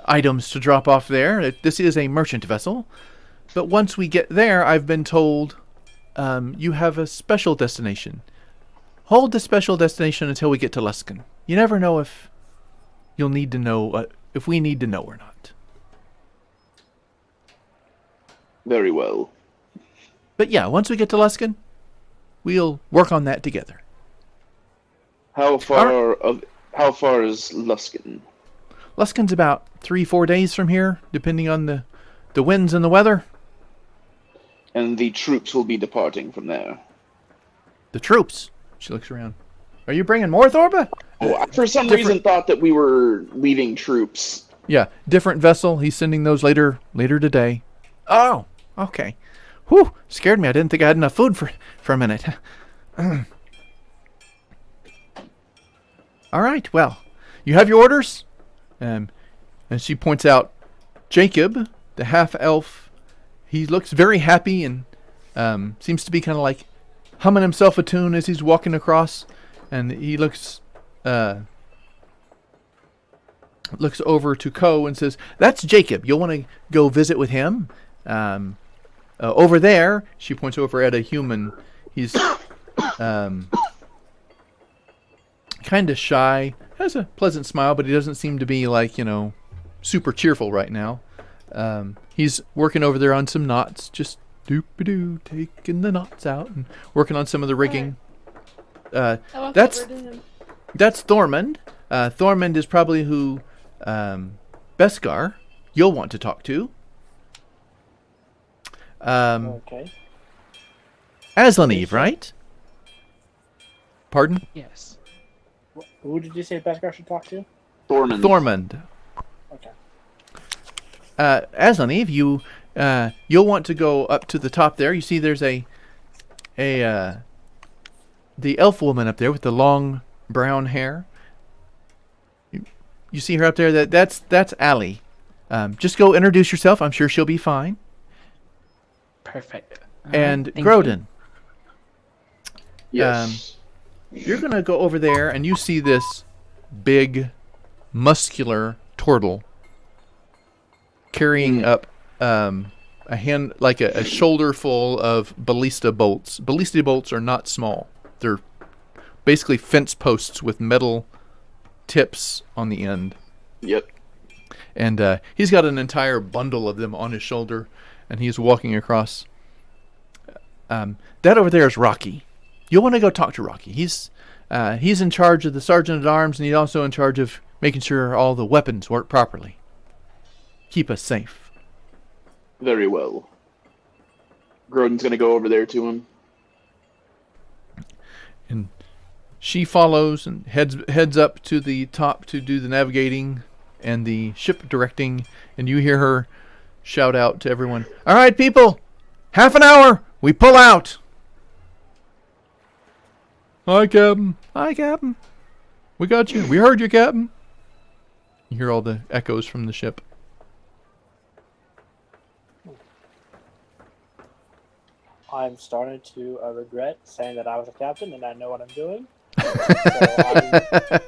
items to drop off there. This is a merchant vessel. But once we get there, I've been told you have a special destination. Hold the special destination until we get to Luskan. You never know if you'll need to know, if we need to know or not. Very well. But yeah, once we get to Luskan, we'll work on that together. How far is Luskan? Luskan's about 3-4 days from here, depending on the winds and the weather. And the troops will be departing from there. The troops. She looks around. Are you bringing more, Thorba? Oh, I for some reason thought that we were leaving troops. Yeah, different vessel. He's sending those later today. Oh, okay. Whew, scared me. I didn't think I had enough food for a minute. All right, well, you have your orders? And she points out Jacob, the half-elf. He looks very happy and seems to be kind of like humming himself a tune as he's walking across. And he looks over to Ko and says, "That's Jacob. You'll want to go visit with him. Over there," she points over at a human. He's kind of shy, has a pleasant smile, but he doesn't seem to be like, super cheerful right now. He's working over there on some knots, just doop-a-doo, taking the knots out and working on some of the rigging. I walk That's over to him. that's Thormund. Thormund is probably who Beskar you'll want to talk to. Okay. Aslan Eve, right? Pardon? Yes. Who did you say Beskar should talk to? Thormund. Okay. Aslan Eve, you'll want to go up to the top there. You see there's the elf woman up there with the long brown hair. You see her up there? That's Allie. Just go introduce yourself. I'm sure she'll be fine. Perfect. And Thank Grodin, Yes. you're going to go over there and you see this big, muscular turtle carrying up a hand, like a shoulder full of ballista bolts. Ballista bolts are not small. They're basically fence posts with metal tips on the end. Yep. And he's got an entire bundle of them on his shoulder, and he's walking across. That over there is Rocky. You'll want to go talk to Rocky. He's in charge of the sergeant at arms, and he's also in charge of making sure all the weapons work properly. Keep us safe. Very well. Grodin's gonna go over there to him. And she follows and heads up to the top to do the navigating and the ship directing, and you hear her shout out to everyone, "All right, people, half an hour, we pull out." "Hi, Captain. Hi, Captain. We got you. We heard you, Captain." You hear all the echoes from the ship. I'm starting to regret saying that I was a captain and I know what I'm doing. So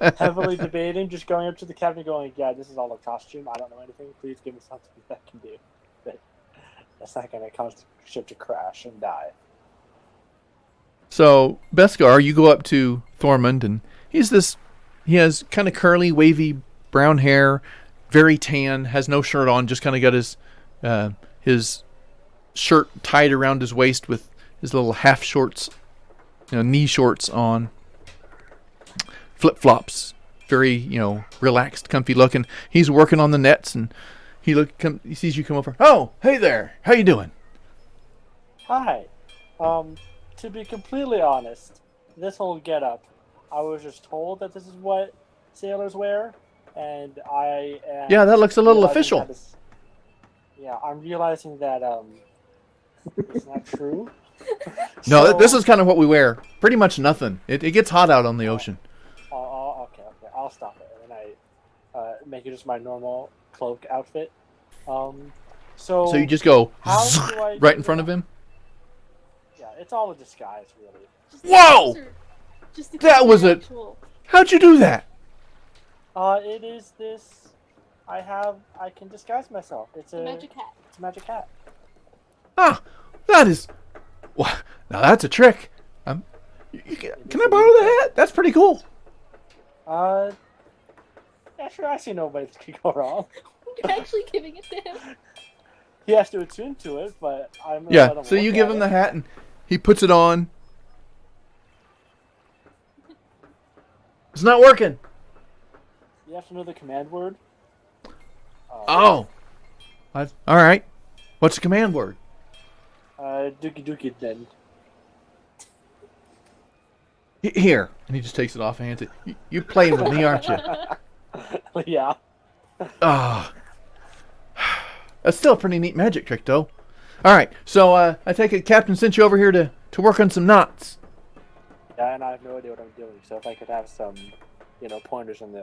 I'm heavily debating just going up to the captain and going, "Yeah, this is all a costume. I don't know anything. Please give me something that I can do." But that's not going to cause the ship to crash and die. So, Beskar, you go up to Thormund, and he has kind of curly, wavy brown hair, very tan, has no shirt on, just kind of got his shirt tied around his waist with his little half shorts, knee shorts on, flip-flops, very, relaxed, comfy looking. He's working on the nets, and he sees you come over. "Oh, hey there. How you doing?" Hi. To be completely honest, this whole getup, I was just told that this is what sailors wear, and I am... Yeah, that looks a little realizing official. that Yeah, I'm realizing that it's not true. No, So- this is kind of what we wear. Pretty much nothing. It gets hot out on the ocean. Okay, I'll stop it, and I make it just my normal cloak outfit. So you just go how do I right do in front of that? him. Yeah, it's all a disguise, really. Just Whoa! closer. Just to That keep was it a- actual. How'd you do that? It is this. I can disguise myself. It's a Magic hat. It's a magic hat. Ah, that is. Wow, now that's a trick. Can I borrow the hat? That's pretty cool. Yeah, sure. I see nobody that could go wrong. You're actually giving it to him. He has to attune to it, but I'm. gonna Yeah. let him So you look give at him it. the hat, and he puts it on. It's not working. You have to know the command word. Oh. All right. What's the command word? Dookie dookie then. Here. And he just takes it off and hands it. You're playing with me, aren't you? Yeah. Ah. That's still a pretty neat magic trick, though. All right. So I take it Captain sent you over here to work on some knots. Yeah, and I have no idea what I'm doing. So if I could have some, pointers on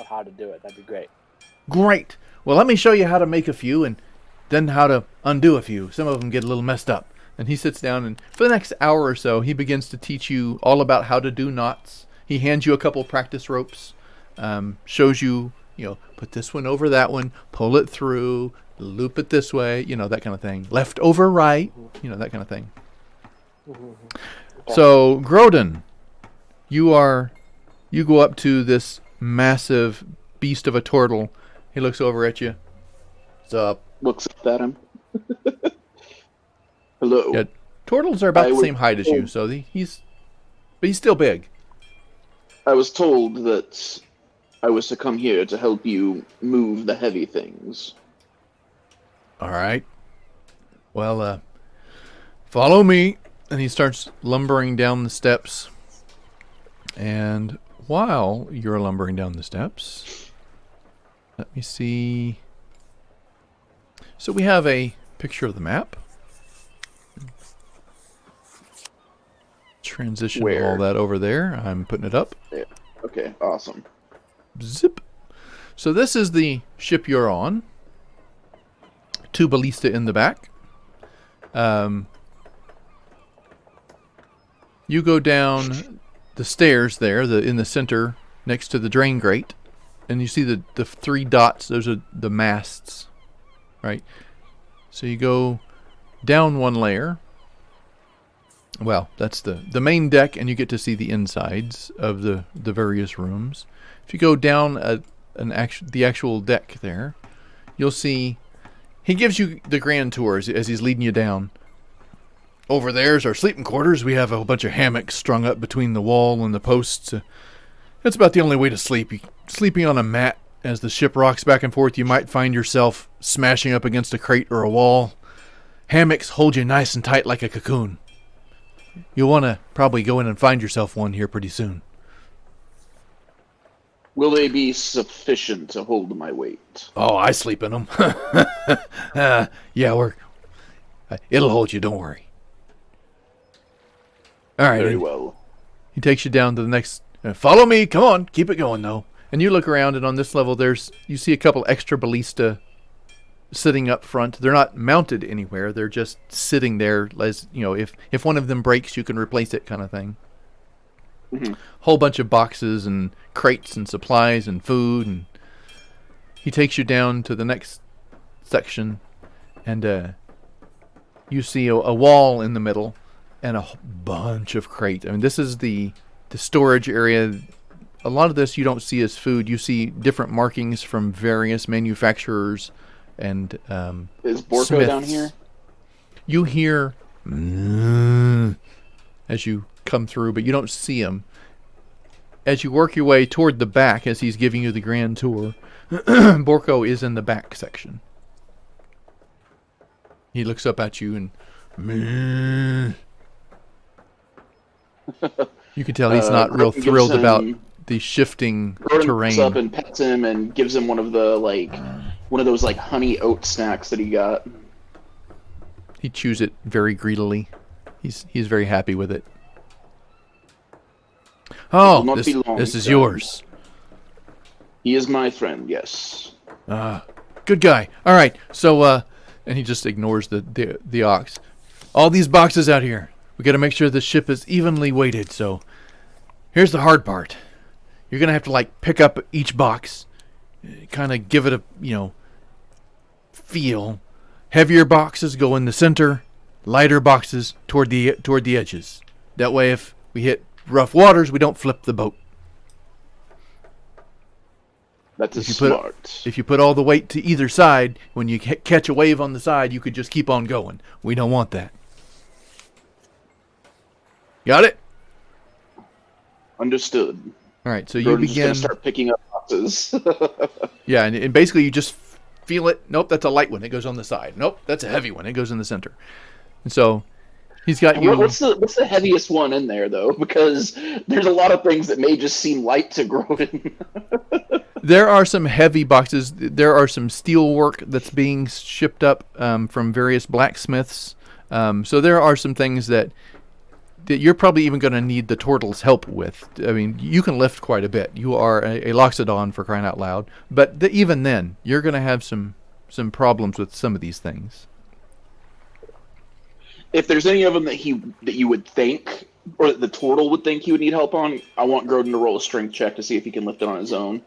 how to do it, that'd be great. Great. Well, let me show you how to make a few and then how to undo a few. Some of them get a little messed up. And he sits down, and for the next hour or so, he begins to teach you all about how to do knots. He hands you a couple practice ropes, shows you, put this one over that one, pull it through, loop it this way, that kind of thing. Left over right, that kind of thing. So, Grodin, you go up to this massive beast of a turtle. He looks over at you. What's up? Looks up at him. Hello. Yeah, turtles are about I the was same height as you, told- so he's still big. I was told that I was to come here to help you move the heavy things. All right. Well, follow me. And he starts lumbering down the steps. And while you're lumbering down the steps, let me see. So we have a picture of the map. Transition Where? all that over there. I'm putting it up. Yeah. Okay, awesome. Zip. So this is the ship you're on. 2 ballista in the back. You go down the stairs there, in the center, next to the drain grate, and you see the 3 dots. Those are the masts, right? So you go down 1 layer. Well, that's the main deck, and you get to see the insides of the various rooms. If you go down the actual deck there, you'll see he gives you the grand tour as he's leading you down. Over there's our sleeping quarters. We have a bunch of hammocks strung up between the wall and the posts. That's about the only way to sleep. Sleeping on a mat as the ship rocks back and forth, you might find yourself smashing up against a crate or a wall. Hammocks hold you nice and tight like a cocoon. You'll want to probably go in and find yourself one here pretty soon. Will they be sufficient to hold my weight? Oh, I sleep in them. Yeah, it'll hold you, don't worry. All right. Very well. He takes you down to the next. Follow me. Come on. Keep it going, though. And you look around, and on this level, you see a couple extra ballista sitting up front. They're not mounted anywhere. They're just sitting there. As you know, if one of them breaks, you can replace it, kind of thing. Mm-hmm. Whole bunch of boxes and crates and supplies and food. And he takes you down to the next section, and you see a wall in the middle. And a bunch of crates. I mean, this is the storage area. A lot of this you don't see as food. You see different markings from various manufacturers and Is Borko smiths. down here? You hear as you come through, but you don't see him. As you work your way toward the back, as he's giving you the grand tour, Borko is in the back section. He looks up at you and you can tell he's not real Gordon thrilled gives about him- the shifting Gordon terrain. looks up and pets him and gives him one of those honey oat snacks that he got. He chews it very greedily. He's very happy with it. will Oh, not be long, this is son. yours. He is my friend, yes. Good guy. All right. So and he just ignores the ox. All these boxes out here. We got to make sure the ship is evenly weighted. So here's the hard part. You're gonna have to pick up each box, kind of give it a feel. Heavier boxes go in the center. Lighter boxes toward the edges. That way, if we hit rough waters, we don't flip the boat. That's If you smart. If you put all the weight to either side, when you catch a wave on the side, you could just keep on going. We don't want that. Got it? Understood. All right, so you Gordon's just begin. gonna start picking up boxes. Yeah, and basically you just feel it. Nope, that's a light one. It goes on the side. Nope, that's a heavy one. It goes in the center. And so he's got you. What's the heaviest one in there though? Because there's a lot of things that may just seem light to Gordon. There are some heavy boxes. There are some steel work that's being shipped up from various blacksmiths. So there are some things that you're probably even going to need the turtle's help with. I mean, you can lift quite a bit. You are a Loxodon, for crying out loud. But even then, you're going to have some problems with some of these things. If there's any of them that you would think, or that the turtle would think he would need help on, I want Grodin to roll a strength check to see if he can lift it on his own.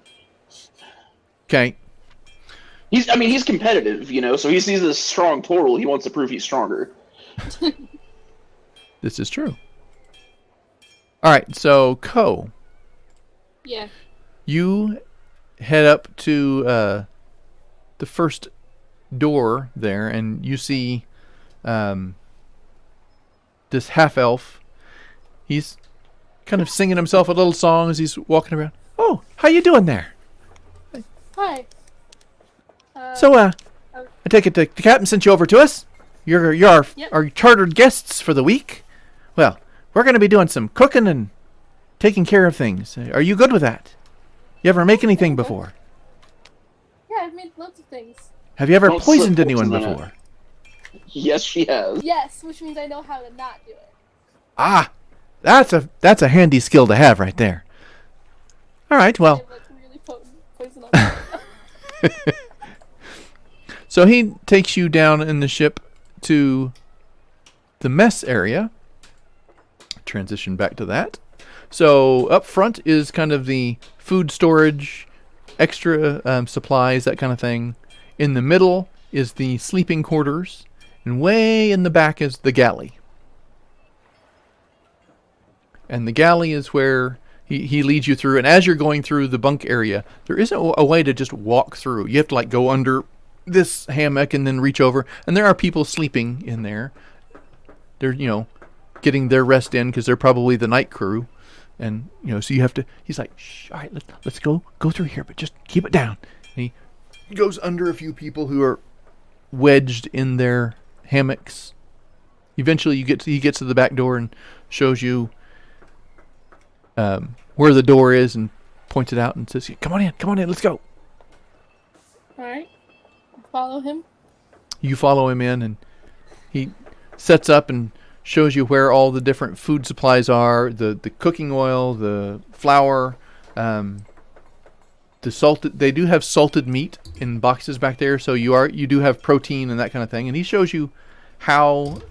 Okay. He's competitive, so he sees this strong turtle, he wants to prove he's stronger. This is true. All right, so Ko, Yeah. you head up to the first door there, and you see this half-elf. He's kind of singing himself a little song as he's walking around. Oh, how you doing there? Hi. I take it the captain sent you over to us. You're Yep. our chartered guests for the week. Well, we're going to be doing some cooking and taking care of things. Are you good with that? You ever make anything before? Yeah, I've made loads of things. Have you ever Don't slip poisoned anyone poison in it. before? Yes, she has. Yes, which means I know how to not do it. Ah, that's a handy skill to have right there. All right, I well, have like really potent poison on me. so he takes you down in the ship to the mess area. Transition back to that. So up front is kind of the food storage, extra supplies, that kind of thing. In the middle is the sleeping quarters, and way in the back is the galley. And the galley is where he leads you through. And as you're going through the bunk area, there isn't a way to just walk through. You have to like go under this hammock and then reach over. And there are people sleeping in there. They're, getting their rest in because they're probably the night crew. And, so you have to, he's like, shh, all right, let's go through here, but just keep it down. And he goes under a few people who are wedged in their hammocks. Eventually he gets to the back door and shows you where the door is and points it out and says, come on in, let's go. Alright. Follow him. You follow him in, and he sets up and shows you where all the different food supplies are, the cooking oil, the flour, the salted. They do have salted meat in boxes back there, so you do have protein and that kind of thing. And he shows you how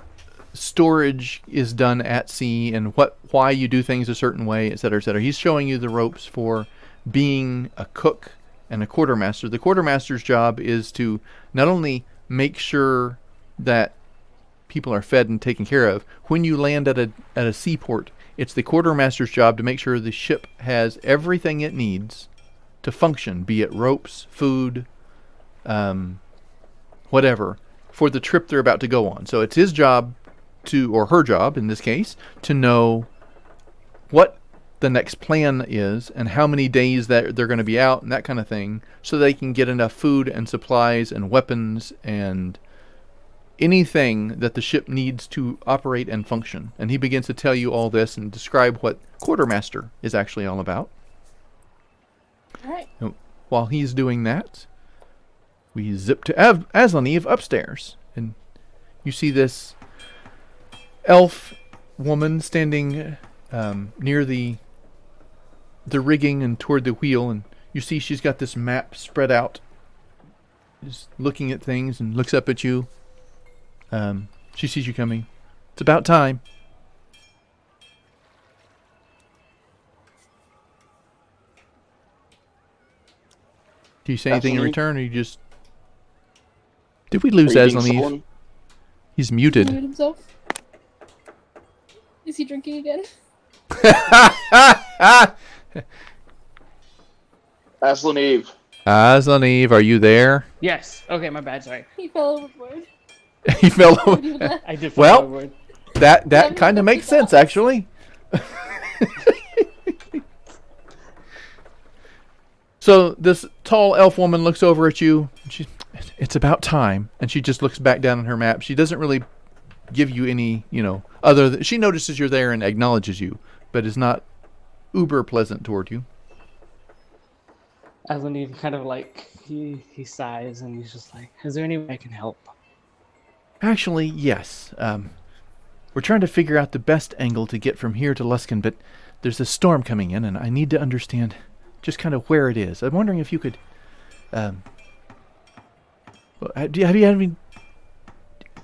storage is done at sea and why you do things a certain way, et cetera, et cetera. He's showing you the ropes for being a cook and a quartermaster. The quartermaster's job is to not only make sure that people are fed and taken care of. When you land at a seaport, it's the quartermaster's job to make sure the ship has everything it needs to function, be it ropes, food, whatever, for the trip they're about to go on. So it's his job or her job in this case, to know what the next plan is and how many days that they're going to be out and that kind of thing, so they can get enough food and supplies and weapons and anything that the ship needs to operate and function. And he begins to tell you all this and describe what quartermaster is actually all about. All right. While he's doing that, we zip to Aslan Eve upstairs, and you see this elf woman standing near the rigging and toward the wheel, and you see she's got this map spread out, just looking at things, and looks up at you. She sees you coming. It's about time. Do you say anything in Aslan Eve? return, or you just... Did we lose Are you being Aslan Eve? sullen? He's He muted. muted himself. Is he drinking again? Aslan Eve. Aslan Eve, are you there? Yes. Okay, my bad. Sorry. He fell overboard. He fell What over. do you do with that? I did fall Well, overboard. That kind of makes sense, actually. So this tall elf woman looks over at you. And it's about time. And she just looks back down on her map. She doesn't really give you any, other than... She notices you're there and acknowledges you, but is not uber pleasant toward you. Aslan kind of like he sighs and he's just like, "Is there any way I can help?" Actually, yes. We're trying to figure out the best angle to get from here to Luskin, but there's a storm coming in, and I need to understand just kind of where it is. I'm wondering if you could... have you had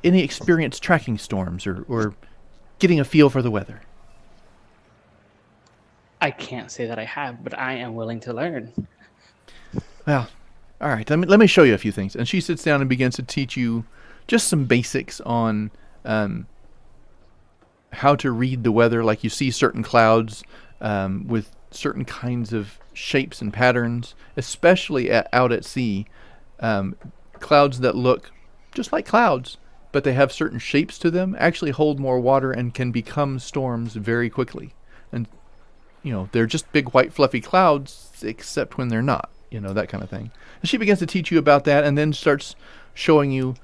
any experience tracking storms or getting a feel for the weather? I can't say that I have, but I am willing to learn. Well, all right. Let me show you a few things. And she sits down and begins to teach you just some basics on how to read the weather. Like you see certain clouds with certain kinds of shapes and patterns, especially out at sea. clouds that look just like clouds, but they have certain shapes to them, actually hold more water and can become storms very quickly. And, they're just big white fluffy clouds, except when they're not, that kind of thing. And she begins to teach you about that, and then starts showing you,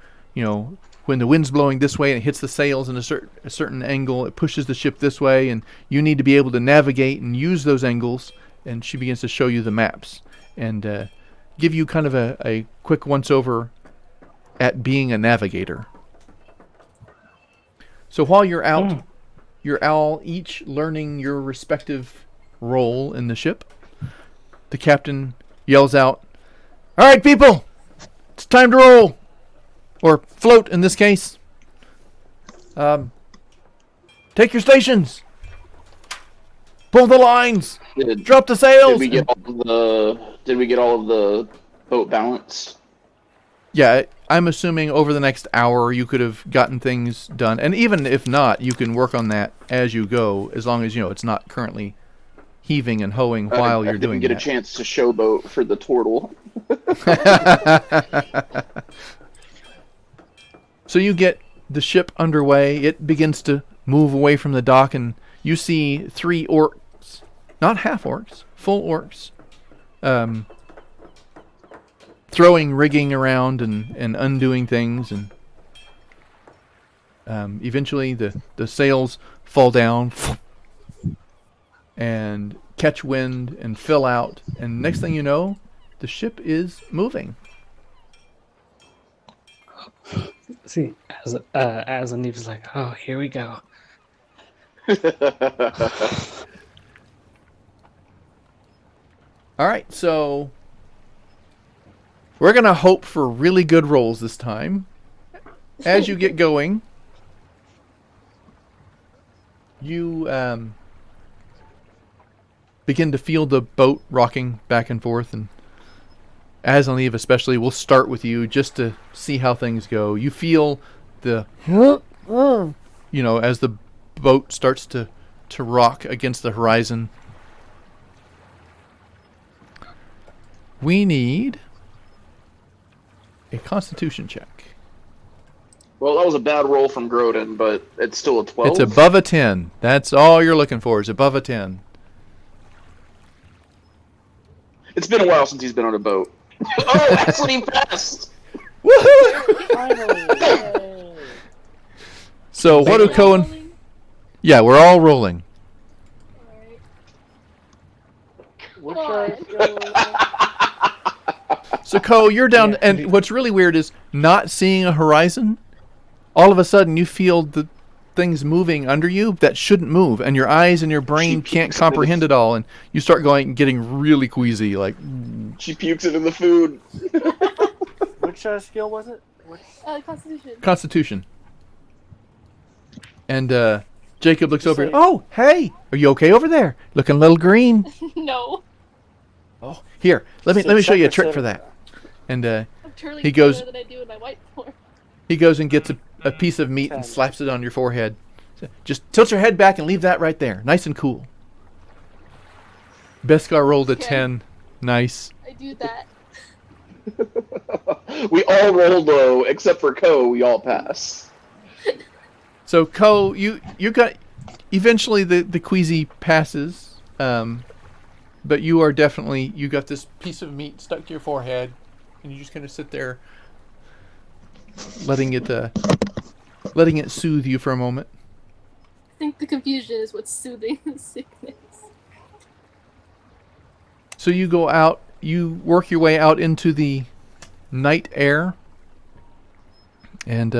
when the wind's blowing this way and it hits the sails in a certain angle, it pushes the ship this way, and you need to be able to navigate and use those angles. And she begins to show you the maps and give you kind of a quick once-over at being a navigator. So while you're out, you're all each learning your respective role in the ship. The captain yells out, "All right, people, it's time to roll. Or float, in this case. Take your stations. Pull the lines. Drop the sails." Did we get all of the boat balanced? Yeah, I'm assuming over the next hour you could have gotten things done. And even if not, you can work on that as you go, as long as, it's not currently heaving and hoeing while you're doing that. I didn't get a chance to showboat for the turtle. So you get the ship underway. It begins to move away from the dock, and you see 3 orcs, not half orcs, full orcs, throwing rigging around and undoing things, and eventually the sails fall down and catch wind and fill out, and next thing you know, the ship is moving. See, as Aniva's like, "Oh, here we go." All right, so we're going to hope for really good rolls this time. As you get going, you begin to feel the boat rocking back and forth, and as Aniva especially, we'll start with you just to see how things go. You feel the, as the boat starts to rock against the horizon. We need a Constitution check. Well, that was a bad roll from Groden, but it's still a 12. It's above a 10. That's all you're looking for, is above a 10. It's been a while since he's been on a boat. Oh, that's what he passed! Woohoo! Finally! Yay. So what do Cohen... Rolling? Yeah, we're all rolling. Alright. Which are So Co, you're down, Yeah. and what's really weird is not seeing a horizon. All of a sudden, you feel the things moving under you that shouldn't move, and your eyes and your brain can't comprehend it all, and you start getting really queasy, like... She pukes it in the food. which skill was it? Which... Constitution. Constitution. And Jacob looks over. Say- Oh, hey, are you okay over there? Looking a little green. No. Oh, here, let me show you a trick for that. And I'm turning He goes- better than I do in my white form. he goes and gets a piece of meat and slaps it on your forehead. Just tilt your head back and leave that right there, nice and cool. Beskar rolled a Okay. 10. Nice. I do that. We all roll low, except for Ko, we all pass. So Co, you got eventually the queasy passes, but you are definitely, you got this piece of meat stuck to your forehead, and you just kind of sit there, letting it soothe you for a moment. I think the confusion is what's soothing the sickness. So you go out, you work your way out into the night air, and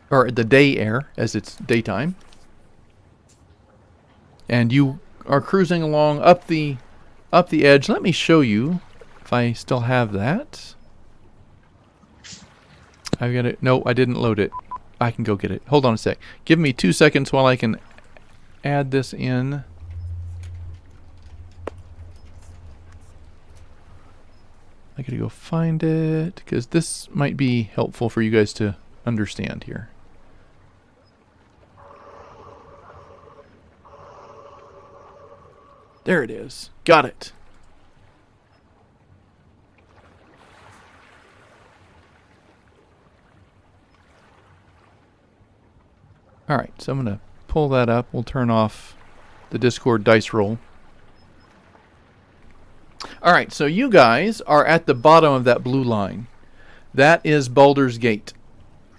or the day air, as it's daytime. And you are cruising along up the edge. Let me show you if I still have that. I've got it. No, I didn't load it. I can go get it. Hold on a sec. Give me 2 seconds while I can add this in. I gotta go find it, because this might be helpful for you guys to understand here. There it is. Got it. All right, so I'm going to pull that up. We'll turn off the Discord dice roll. All right, so you guys are at the bottom of that blue line. That is Baldur's Gate.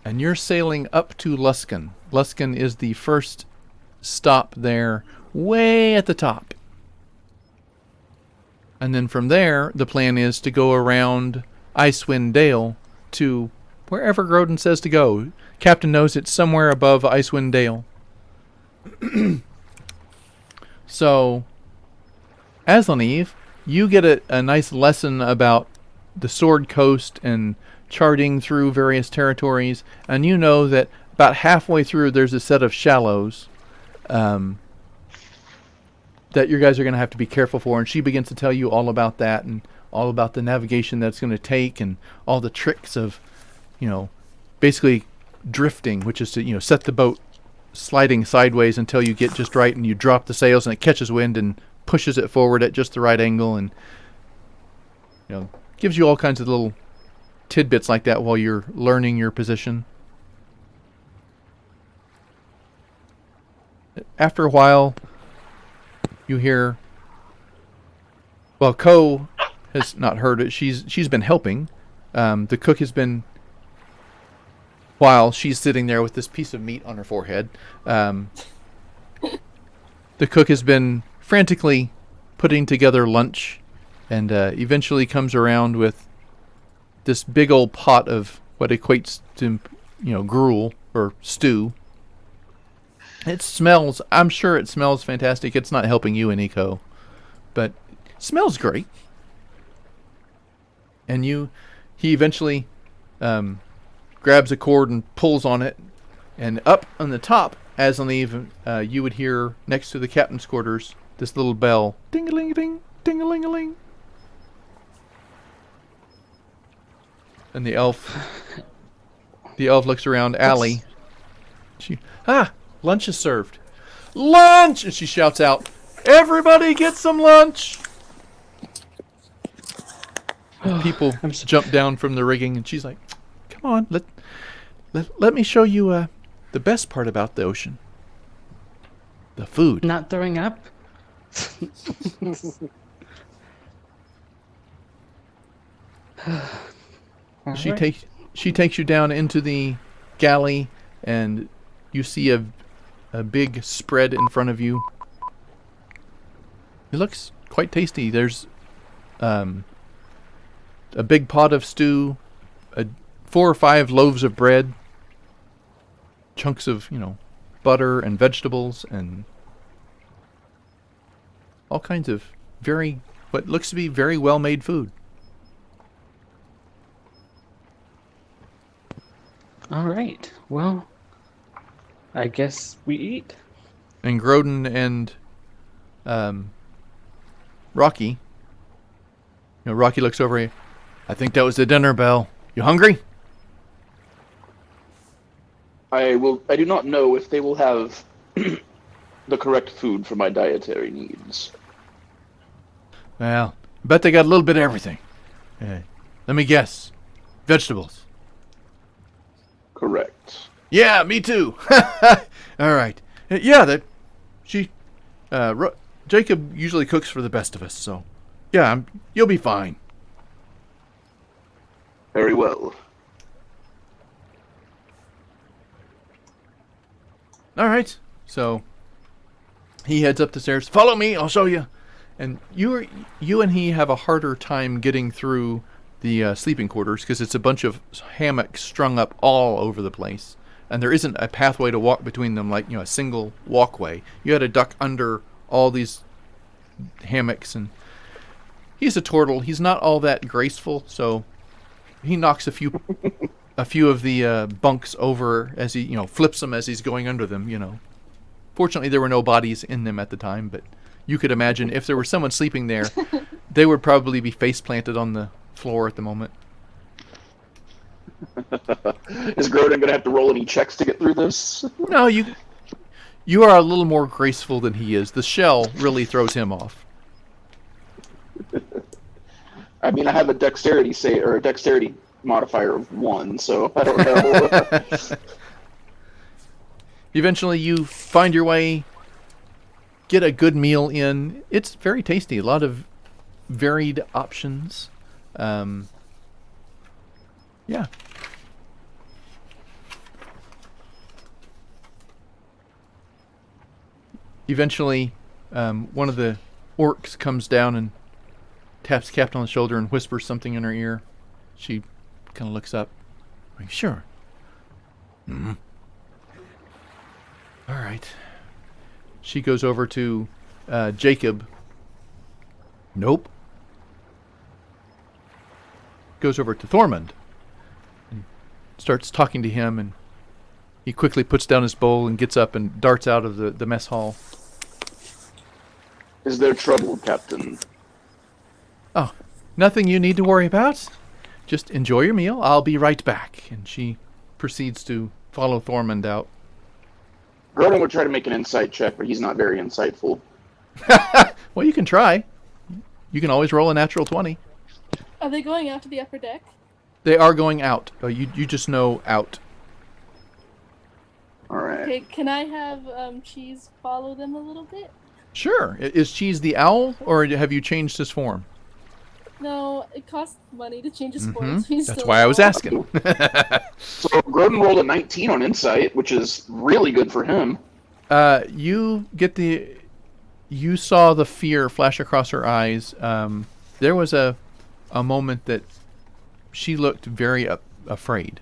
And you're sailing up to Luskan. Luskan is the first stop there, way at the top. And then from there, the plan is to go around Icewind Dale to wherever Grodin says to go. Captain knows it's somewhere above Icewind Dale. So, Aslaneve, you get a nice lesson about the Sword Coast and charting through various territories, and you know that about halfway through there's a set of shallows that you guys are going to have to be careful for, and she begins to tell you all about that and all about the navigation that's going to take and all the tricks of, basically drifting, which is to, set the boat sliding sideways until you get just right and you drop the sails and it catches wind and pushes it forward at just the right angle, and gives you all kinds of little tidbits like that while you're learning your position. After a while, you hear, well, Ko has not heard it. She's been helping. The cook has been, while she's sitting there with this piece of meat on her forehead, the cook has been frantically putting together lunch, and eventually comes around with this big old pot of what equates to, gruel or stew. It smells, I'm sure it smells fantastic. It's not helping you any, Ko, but it smells great. And he eventually grabs a cord and pulls on it, and up on the top, Aslaneve, you would hear next to the captain's quarters this little bell, ding-a-ling-a-ding, ding-a-ling-a-ling. And the elf looks around. Allie, lunch is served. Lunch! And she shouts out, "Everybody get some lunch!" And people jump down from the rigging, and she's like, "Come on, let me show you the best part about the ocean. The food." Not throwing up? She takes you down into the galley, and you see a big spread in front of you. It looks quite tasty. There's a big pot of stew, 4 or 5 loaves of bread, chunks of, butter and vegetables, and all kinds of what looks to be very well-made food. All right. Well, I guess we eat. And Grodin and Rocky, Rocky looks over at you. "I think that was the dinner bell. You hungry?" I do not know if they will have the correct food for my dietary needs. "Well, I bet they got a little bit of everything. Let me guess. Vegetables." Correct. "Yeah, me too." "All right. Yeah, Jacob usually cooks for the best of us, so yeah, you'll be fine." Very well. All right. So he heads up the stairs. "Follow me, I'll show you." And you and he have a harder time getting through the sleeping quarters because it's a bunch of hammocks strung up all over the place, and there isn't a pathway to walk between them like a single walkway. You had to duck under all these hammocks, and he's a turtle. He's not all that graceful, so he knocks a few of the bunks over as he flips them as he's going under them. Fortunately, there were no bodies in them at the time, but you could imagine if there were someone sleeping there, they would probably be face planted on the floor at the moment. Is Grodin going to have to roll any checks to get through this? No, you are a little more graceful than he is. The shell really throws him off. I mean, I have a dexterity modifier of 1, so I don't know. Eventually, you find your way, get a good meal in. It's very tasty. A lot of varied options. Yeah. Eventually, one of the orcs comes down and taps Captain on the shoulder and whispers something in her ear. She kind of looks up. Are you sure? Mm-hmm. All right. She goes over to Jacob. Nope. Goes over to Thormund and starts talking to him, and he quickly puts down his bowl and gets up and darts out of the mess hall. Is there trouble, Captain? Oh, nothing you need to worry about. Just enjoy your meal. I'll be right back. And she proceeds to follow Thormund out. Grodin would try to make an insight check, but he's not very insightful. Well, you can try. You can always roll a natural 20. Are they going out to the upper deck? They are going out. You just know out. All right. Okay, can I have Cheese follow them a little bit? Sure. Is Cheese the owl, or have you changed his form? No, it costs money to change his form. So he's That's still why I was owl. asking. So Grodin rolled a 19 on insight, which is really good for him. You saw the fear flash across her eyes. There was a moment that she looked very afraid,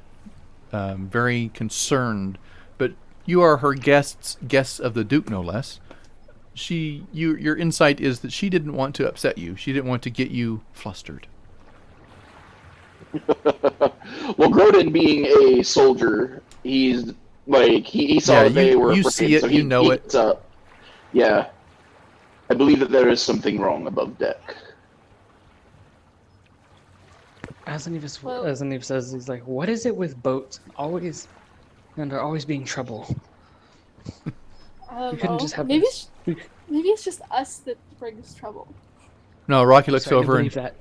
very concerned. But you are her guests of the Duke, no less. Your insight is that she didn't want to upset you. She didn't want to get you flustered. Well, Grodin being a soldier, he's like he saw that they were you afraid, see it, so you know it. gets up. Yeah, I believe that there is something wrong above deck. Asaniv says, he's like, what is it with boats? Always, and there always being trouble. You couldn't just have maybe this. maybe it's just us that brings trouble. No, Rocky looks Sorry, I over and believe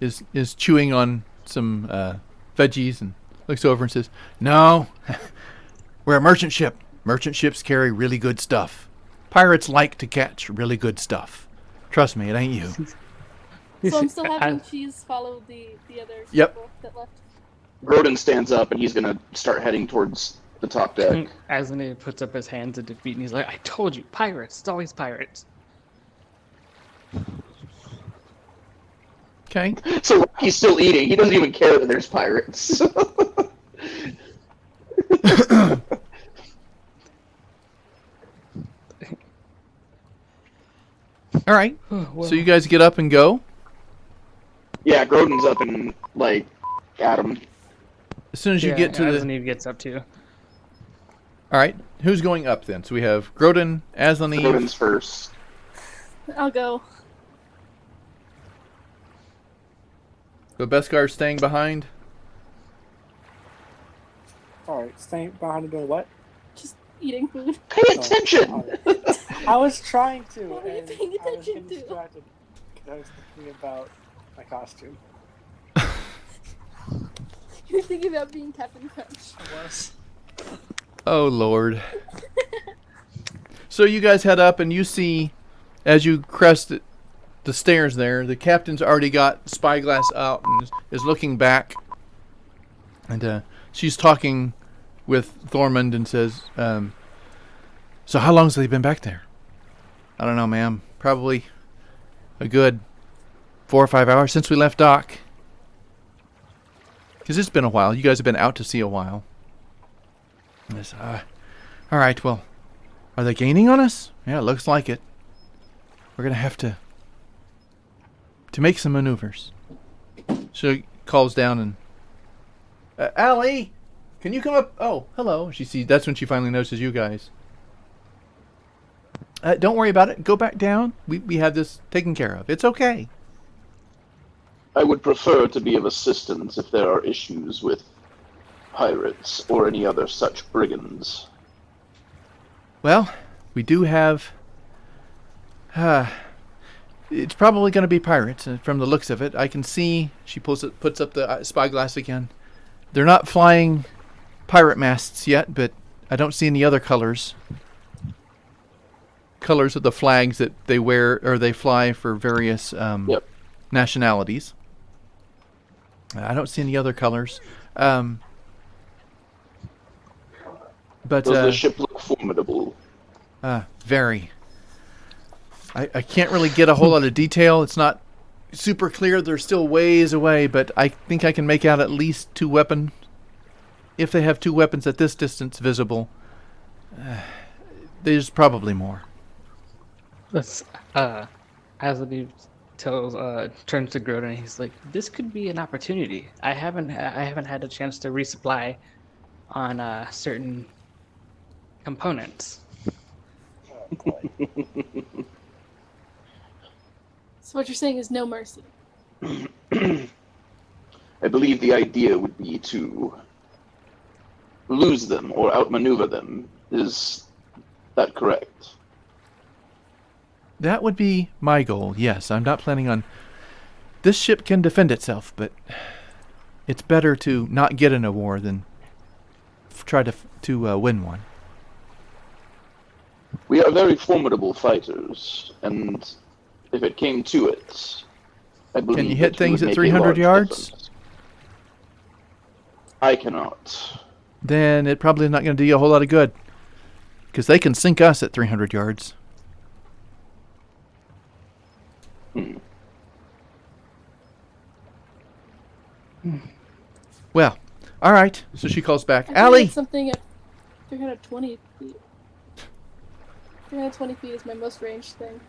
that. is chewing on some veggies and looks over and says, "No, we're a merchant ship. Merchant ships carry really good stuff. Pirates like to catch really good stuff. Trust me, it ain't you." So I'm still having Cheese follow the other Yep. people that left. Grodin stands up and he's gonna start heading towards the top deck. Asaniv puts up his hands in defeat and he's like, I told you, pirates. It's always pirates. Okay. So he's still eating. He doesn't even care that there's pirates. All right. Well, So you guys get up and go. Yeah, Grodin's up and like at him. As soon as you get to the. Asaniv gets up too. All right. Who's going up then? So we have Grodin, Aslaneve. Grodin's first. I'll go. The Beskar staying behind. Alright, staying behind and doing what? Just eating food. Pay attention. Alright. I was trying to, What are you and paying I was attention getting to? distracted because I was thinking about my costume. You're thinking about being Captain Crunch. I was. Oh Lord. So you guys head up and you see, as you crest the stairs there, the captain's already got spyglass out and is looking back. And she's talking with Thormund and says, so how long has he been back there? I don't know, ma'am. Probably a good 4 or 5 hours since we left dock. Because it's been a while. You guys have been out to sea a while. Yes, all right, well, are they gaining on us? Yeah, it looks like it. We're going to have to make some maneuvers. She calls down and, Allie, can you come up? Oh, hello. That's when she finally notices you guys. Don't worry about it. Go back down. We have this taken care of. It's okay. I would prefer to be of assistance if there are issues with pirates or any other such brigands. Well, we do have... it's probably going to be pirates, from the looks of it. I can see... She puts up the spyglass again. They're not flying pirate masts yet, but I don't see any other colors. Colors of the flags that they wear or they fly for various nationalities. I don't see any other colors. But Does the ship look formidable? Very. I can't really get a whole lot of detail. It's not super clear. They're still ways away, but I think I can make out at least 2 weapons. If they have 2 weapons at this distance visible, there's probably more. Let's Azadib turns to Groden and he's like, "This could be an opportunity. I haven't had a chance to resupply on certain components." So what you're saying is no mercy. I believe the idea would be to lose them or outmaneuver them. Is that correct? That would be my goal, yes. I'm not planning on... This ship can defend itself, but it's better to not get in a war than try to win one. We are very formidable fighters, and if it came to it, I believe... Can you hit that we things would at make a 300 large yards? difference. I cannot. Then it probably is not going to do you a whole lot of good. Because they can sink us at 300 yards. Well, all right. So she calls back. I think Allie! it's something at 320 feet. 320 feet is my most ranged thing.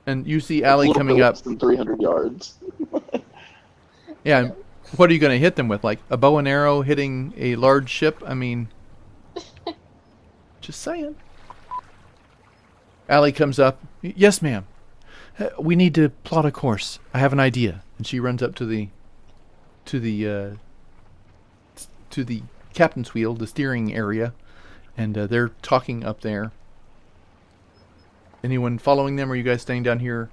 And you see Allie coming up. Less than 300 yards. Yeah. and What are you going to hit them with? Like a bow and arrow hitting a large ship? I mean, just saying. Allie comes up. Yes, ma'am. We need to plot a course. I have an idea. And she runs up to the captain's wheel, the steering area, and they're talking up there. Anyone following them, or are you guys staying down here?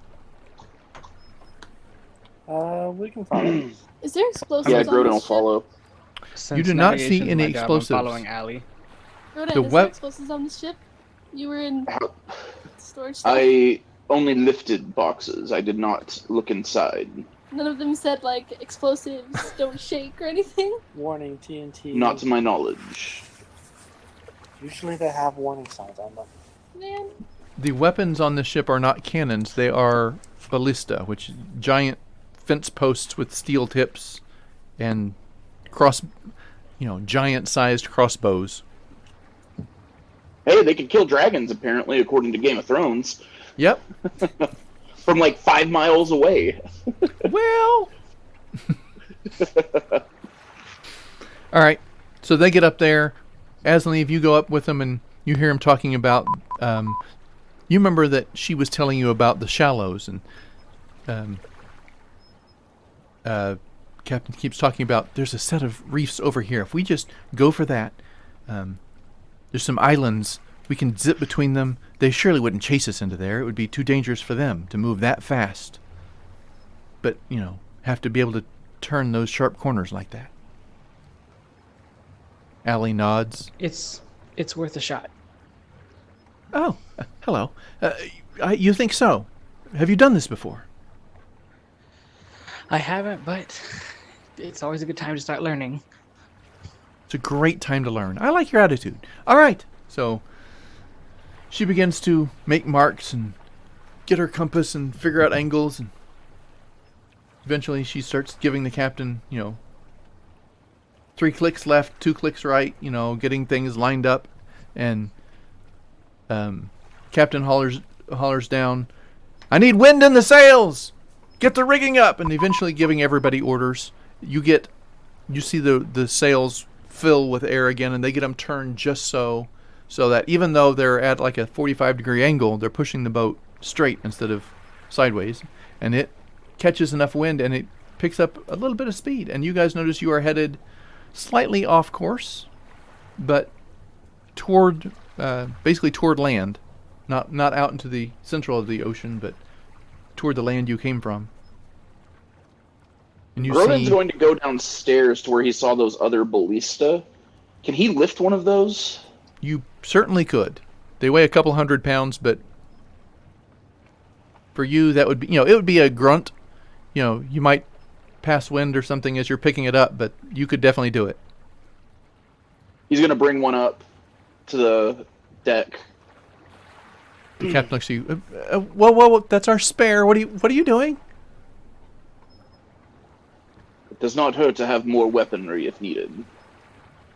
We can follow. Is there explosives Yeah, on Groden will this ship? follow. Since You do not navigation see is any my job, I'm explosives. following Allie. Groden, The is there wep- explosives on this ship? You were in storage stuff? I only lifted boxes. I did not look inside. None of them said, like, explosives, don't shake or anything? Warning, TNT. Not to my knowledge. Usually they have warning signs on them. Man. The weapons on the ship are not cannons. They are ballista, which is giant fence posts with steel tips and giant-sized crossbows. Hey, they can kill dragons, apparently, according to Game of Thrones. Yep. From like 5 miles away. Well. All right. So they get up there. Aslan, if you go up with them and you hear him talking about, you remember that she was telling you about the shallows, and Captain keeps talking about there's a set of reefs over here. If we just go for that, there's some islands. We can zip between them. They surely wouldn't chase us into there. It would be too dangerous for them to move that fast. But, have to be able to turn those sharp corners like that. Allie nods. It's worth a shot. Oh, hello. You think so? Have you done this before? I haven't, but it's always a good time to start learning. It's a great time to learn. I like your attitude. All right. So she begins to make marks and get her compass and figure out angles, and eventually she starts giving the captain, 3 clicks left, 2 clicks right, getting things lined up, and Captain hollers down, "I need wind in the sails! Get the rigging up!" And eventually giving everybody orders. You see the sails fill with air again, and they get them turned just so that even though they're at like a 45-degree angle, they're pushing the boat straight instead of sideways, and it catches enough wind and it picks up a little bit of speed. And you guys notice you are headed slightly off course, but basically toward land, not out into the central of the ocean, but toward the land you came from. And Groden's going to go downstairs to where he saw those other ballista Can he lift one of those? You certainly could. They weigh a couple 100 pounds, but for you, that would be, it would be a grunt. You might pass wind or something as you're picking it up, but you could definitely do it. He's gonna bring one up to the deck. The captain looks at you. Whoa, that's our spare. What are you doing? It does not hurt to have more weaponry if needed.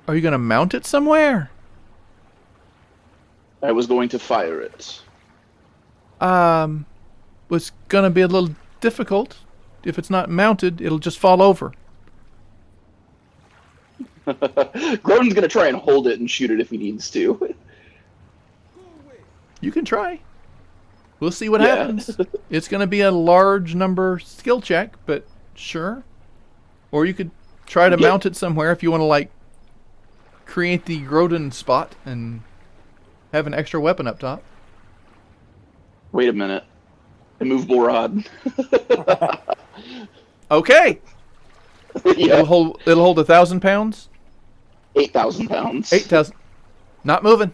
Are you going to mount it somewhere? I was going to fire it. Was going to be a little difficult. If it's not mounted, it'll just fall over. Grodon's gonna try and hold it and shoot it if he needs to. You can try. We'll see what happens. It's going to be a large number skill check, but sure. Or you could try to mount it somewhere if you want to, create the Grodon spot and have an extra weapon up top. Wait a minute. Immovable rod. Okay. Yeah. It'll hold 1,000 pounds. 8,000 pounds. 8,000. Not moving.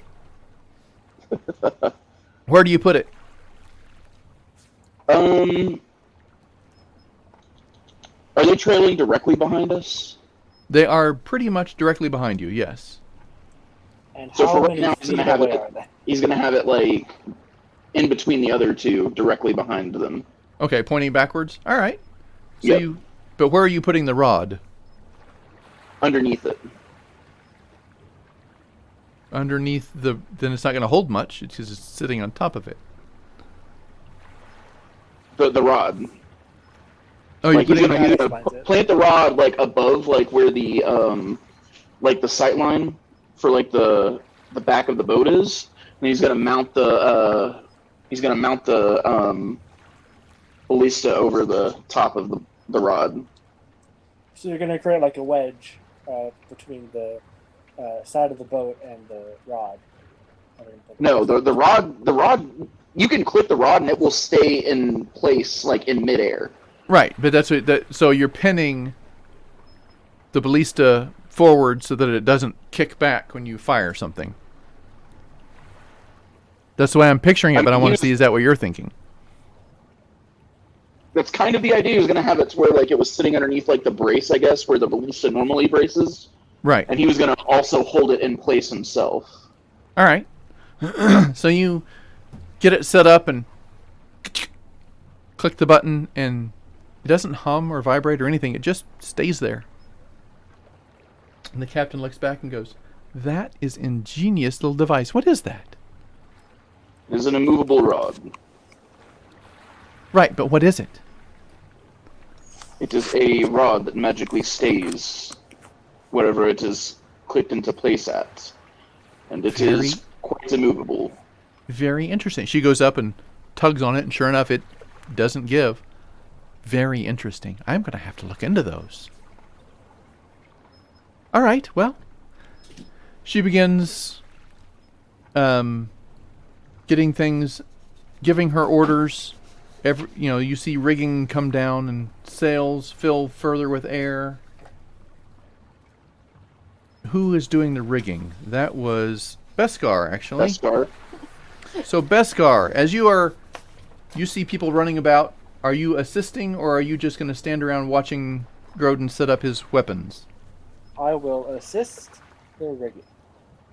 Where do you put it? Are they trailing directly behind us? They are pretty much directly behind you, yes. And So how for right many now, feet away are they? he's gonna have it in between the other two, directly behind them. Okay, pointing backwards. All right. So Yep. but where are you putting the rod? Underneath it. Underneath then it's not going to hold much. It's just sitting on top of it. The rod. Oh, you're He's putting gonna, it. he's gonna plant the rod above where the the sight line for the back of the boat is, and he's gonna mount the ballista over the top of the rod. So you're gonna create a wedge between the side of the boat and the rod. No, the rod. You can clip the rod and it will stay in place in midair. Right, but so you're pinning the ballista forward so that it doesn't kick back when you fire something. That's the way I'm picturing it, but I want to see, is that what you're thinking? That's kind of the idea. He was going to have it to where it was sitting underneath the brace, I guess, where the ballista normally braces. Right. And he was going to also hold it in place himself. All right. So you get it set up and click the button, and it doesn't hum or vibrate or anything. It just stays there. And the captain looks back and goes, "That is ingenious little device. What is that?" It is an immovable rod. Right, but what is it? It is a rod that magically stays wherever it is clicked into place at. And it is quite immovable. Very interesting. She goes up and tugs on it, and sure enough, it doesn't give. Very interesting. I'm going to have to look into those. All right, well, she begins getting things, giving her orders. You see rigging come down and sails fill further with air. Who is doing the rigging? That was Beskar, actually. Beskar. So Beskar, as you see people running about, are you assisting or are you just going to stand around watching Grodon set up his weapons? I will assist the rigging.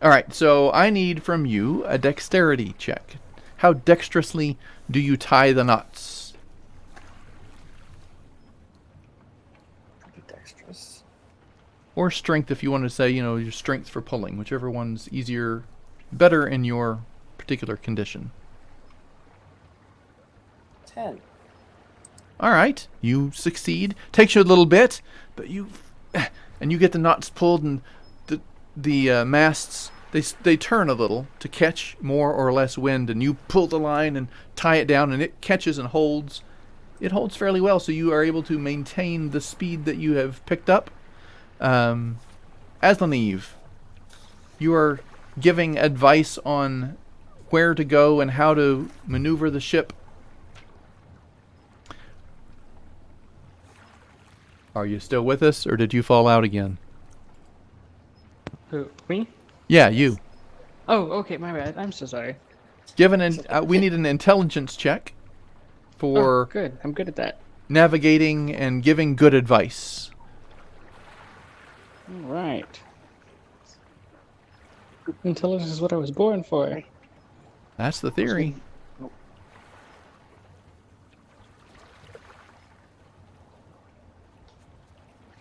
All right, so I need from you a dexterity check. How dexterously do you tie the knots? Be dexterous. Or strength, if you want to say, your strength for pulling, whichever one's better in your particular condition. 10. All right, you succeed. Takes you a little bit, but you get the knots pulled, and the masts they turn a little to catch more or less wind, and you pull the line and tie it down, and it catches and holds. It holds fairly well, so you are able to maintain the speed that you have picked up. Aslaniv, you are giving advice on where to go and how to maneuver the ship. Are you still with us, or did you fall out again? Who? Me? Yeah, you. Oh, okay. My bad. I'm so sorry. We need an intelligence check Oh, for good. I'm good at that. navigating and giving good advice. All right. Intelligence is what I was born for. That's the theory.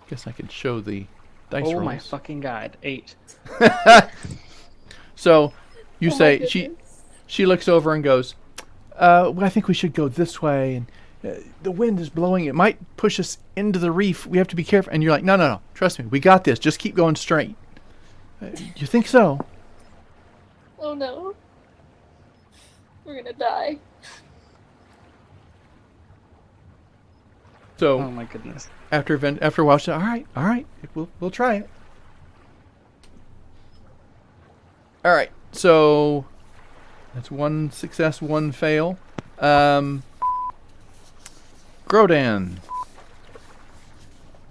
Guess I could show the dice Oh rolls. my fucking god. 8. So, you Oh my say goodness. she looks over and goes, well, I think we should go this way, and the wind is blowing. It might push us into the reef. We have to be careful. And you're like, no. Trust me. We got this. Just keep going straight. You think so? Oh no. We're gonna die. So Oh my goodness. after a while, she said, all right, we'll try it. All right, so that's 1 success, 1 fail. Grodan,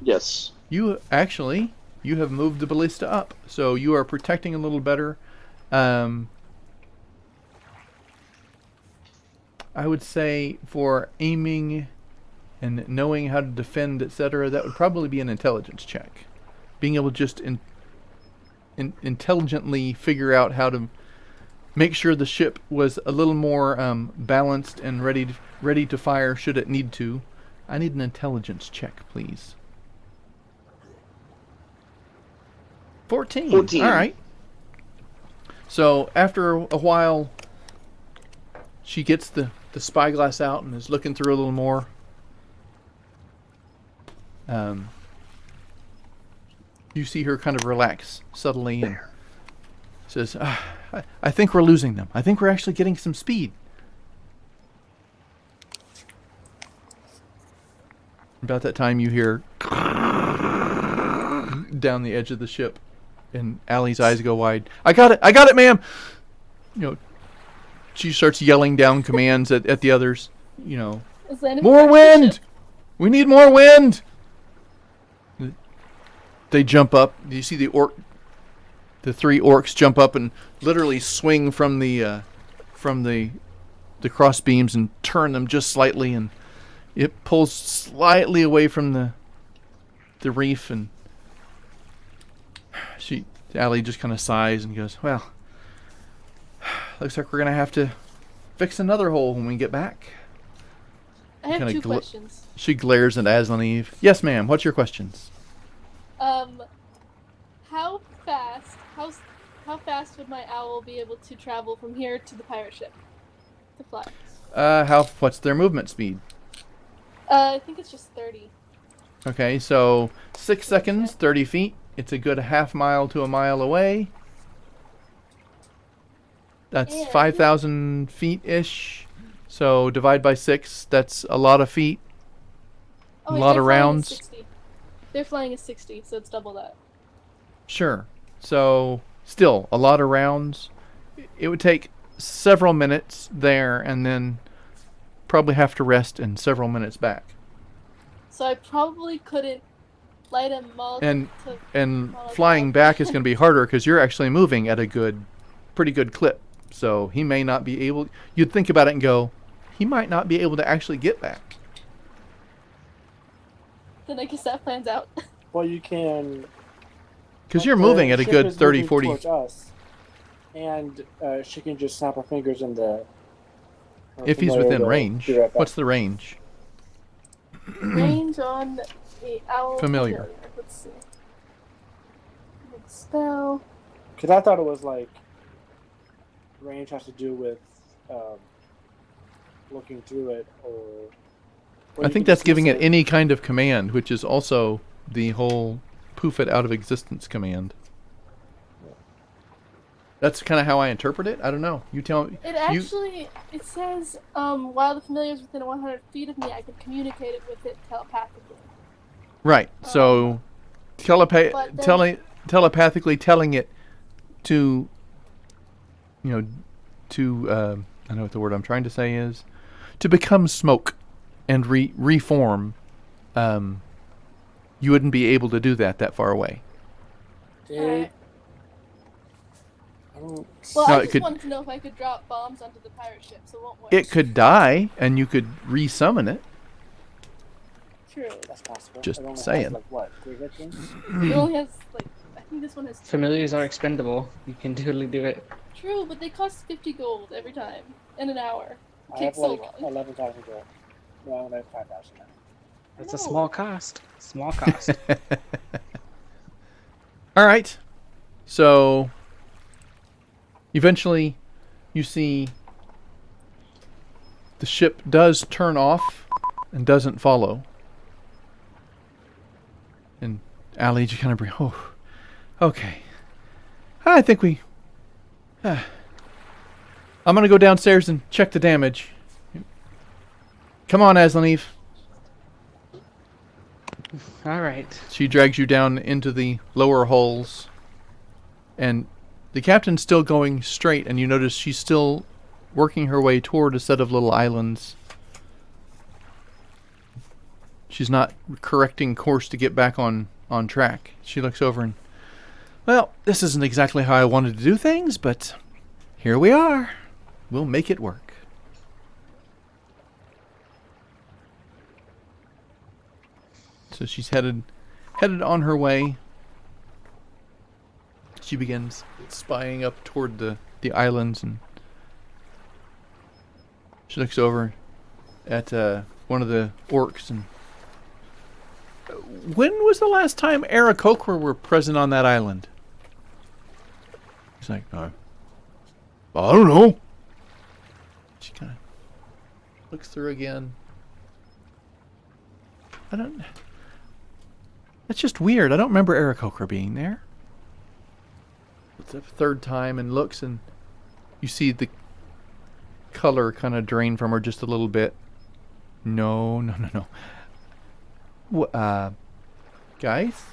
Yes. you have moved the ballista up, so you are protecting a little better. I would say for aiming and knowing how to defend, etc., that would probably be an intelligence check. Being able to just intelligently figure out how to make sure the ship was a little more balanced and ready to fire should it need to. I need an intelligence check, please. 14. 14. All right. So after a while, she gets the spyglass out and is looking through a little more. You see her kind of relax subtly and says, I think we're losing them. I think we're actually getting some speed. About that time you hear down the edge of the ship and Allie's eyes go wide. I got it, ma'am! You know, she starts yelling down commands at the others. You know, Is that more wind! We need more wind! They jump up. You see the 3 orcs jump up and literally swing from the cross beams and turn them just slightly, and it pulls slightly away from the reef, and Allie just kind of sighs and goes, well, looks like we're gonna have to fix another hole when we get back. I have Kinda 2 questions. She glares at Aslan Eve. Yes, ma'am. What's your questions? How fast would my owl be able to travel from here to the pirate ship to fly? What's their movement speed? I think it's just 30. Okay, so 6 seconds, 30 feet. It's a good half mile to a mile away. That's And- 5,000 feet-ish. So divide by 6, that's a lot of feet. Oh, A wait, lot they're of flying at rounds. 60. They're flying at 60, so it's double that. Sure. So still a lot of rounds. It would take several minutes there and then probably have to rest and several minutes back. So I probably couldn't light a molotov. And Molotov. flying back is going to be harder because you're actually moving at a pretty good clip. So he may not be able. You'd think about it and go, he might not be able to actually get back. Then I guess that plans out. Well, you can. Because you're the moving at a ship good is 30, moving 40. towards us, and she can just snap her fingers in the. If he's familiar within to range. be right back. What's the range? Range on a owl. Familiar. Let's see. Spell. Because I thought it was like range has to do with looking through it, or. I think that's giving it any kind of command, which is also the whole poof it out of existence command. That's kind of how I interpret it. I don't know. You tell me. It says, while the familiar is within 100 feet of me, I can communicate it with it telepathically. Right. So But then- telepathically telling it to, I know what the word I'm trying to say is, to become smoke and reform, you wouldn't be able to do that far away. Did Alright. Oh, Well, No, I it just could- wanted to know if I could drop bombs onto the pirate ship, so it won't work. It could die, and you could resummon it. True. that's possible. Just It only saying. Has, like, what, 3 hit points? It only has, like, I think this one has 2. Familiars are expendable. You can totally do it. True, but they cost 50 gold every time in an hour. It I have takes so like long. 11,000 gold. No, I have 5,000 now. That's a No. small cost. Small cost. All right. So eventually you see the ship does turn off and doesn't follow. And Allie just kind of breathe. Oh, okay. I think we... I'm going to go downstairs and check the damage. Come on, Aslan. All right. She drags you down into the lower hulls. And the captain's still going straight, and you notice she's still working her way toward a set of little islands. She's not correcting course to get back on track. She looks over and, well, this isn't exactly how I wanted to do things, but here we are. We'll make it work. So she's headed on her way. She begins spying up toward the islands, and she looks over at one of the orcs. And when was the last time Aarakocra were present on that island? He's like, I don't know. She kind of looks through again. That's just weird. I don't remember Aarakocra being there. It's a third time and looks, and you see the color kind of drain from her just a little bit. No. Guys?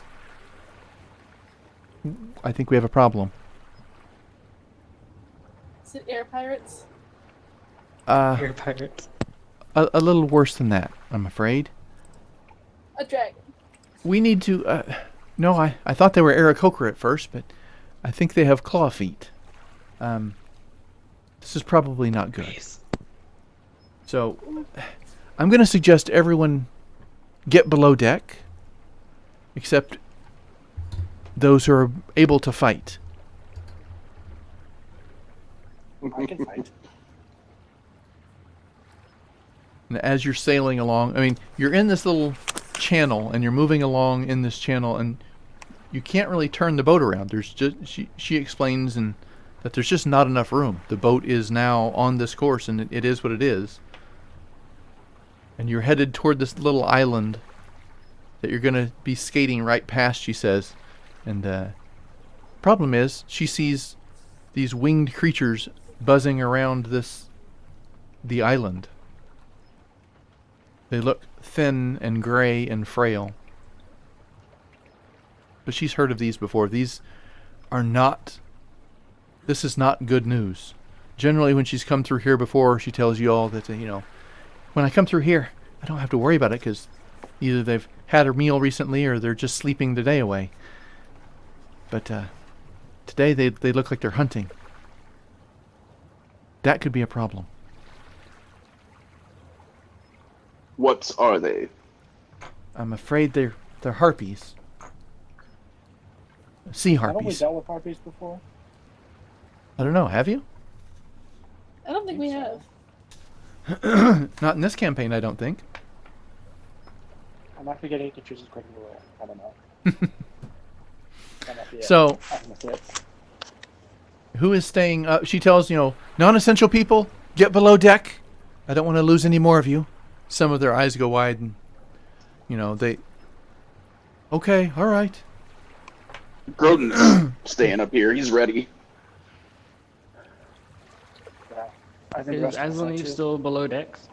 I think we have a problem. Is it air pirates? Air pirates. A little worse than that, I'm afraid. A dragon. We need to, no, I thought they were Aarakocra at first, but I think they have claw feet. This is probably not good. Nice. So, I'm going to suggest everyone get below deck, except those who are able to fight. I can fight. And as you're sailing along, I mean, you're in this little channel, and you're moving along in this channel, and you can't really turn the boat around. There's just she explains and that there's just not enough room. The boat is now on this course, and it is what it is. And you're headed toward this little island that you're going to be skating right past, she says. And problem is, she sees these winged creatures buzzing around the island. They look thin and gray and frail. But she's heard of these before. These are not... This is not good news. Generally, when she's come through here before, she tells you all that, when I come through here, I don't have to worry about it because either they've had a meal recently or they're just sleeping the day away. But today they look like they're hunting. That could be a problem. What are they? I'm afraid they're harpies. Sea Haven't we harpies. dealt with harpies before? I don't know. Have you? I don't think we have. Not in this campaign, I don't think. I might be getting confused with Cricket Royale. I don't know. That might be it. So, That might be it. who is staying up? She tells, non-essential people, get below deck. I don't want to lose any more of you. Some of their eyes go wide and, they... Okay, all right. Grodon's staying up here. He's ready. Yeah. I think the Is rest of us are Aslan too. still below decks?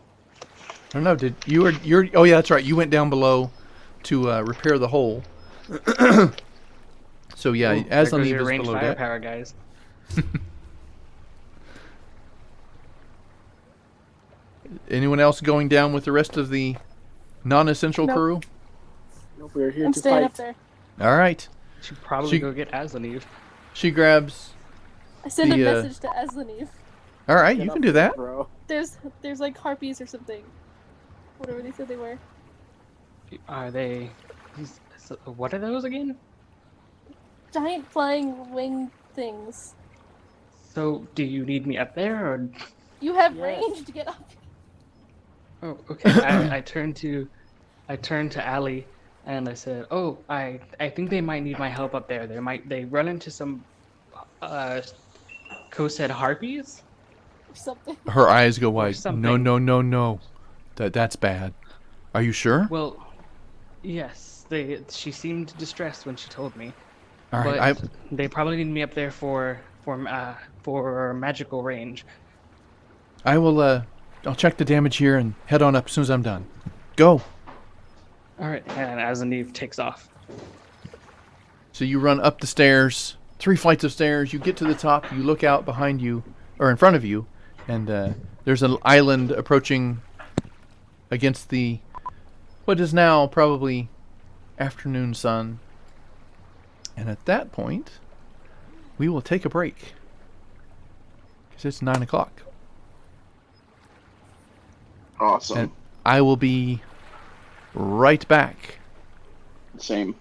I don't know, you're... Oh, yeah, that's right. You went down below to repair the hole. So, yeah, Ooh, Aslan there goes Eve your is ranged below deck. firepower, guys. Anyone else going down with the rest of the non-essential Nope. crew? Nope, we're here I'm to staying fight. up there. All right. Should probably She- go get Aslan Eve. She grabs I send a The, message to Aslaniv. All right, Get you up can do that. bro. There's like harpies or something. Whatever they said they were. Are they? What are those again? Giant flying wing things. So, do you need me up there, or? You have Yes. range to get up. Oh, okay. I turned to Ali, and I said, "Oh, I think they might need my help up there. They run into some co-said harpies." Or something. Her eyes go wide. No, something. no, no, no. That's bad. Are you sure? Well, yes. She seemed distressed when she told me. All But right, they probably need me up there for magical range. I will. I'll check the damage here and head on up as soon as I'm done. Go. All right, and Azaniv takes off. So you run up the stairs, 3 flights of stairs. You get to the top. You look out behind you, or in front of you, and there's an island approaching against the what is now probably afternoon sun. And at that point, we will take a break because it's 9 o'clock. Awesome. And I will be right back. Same.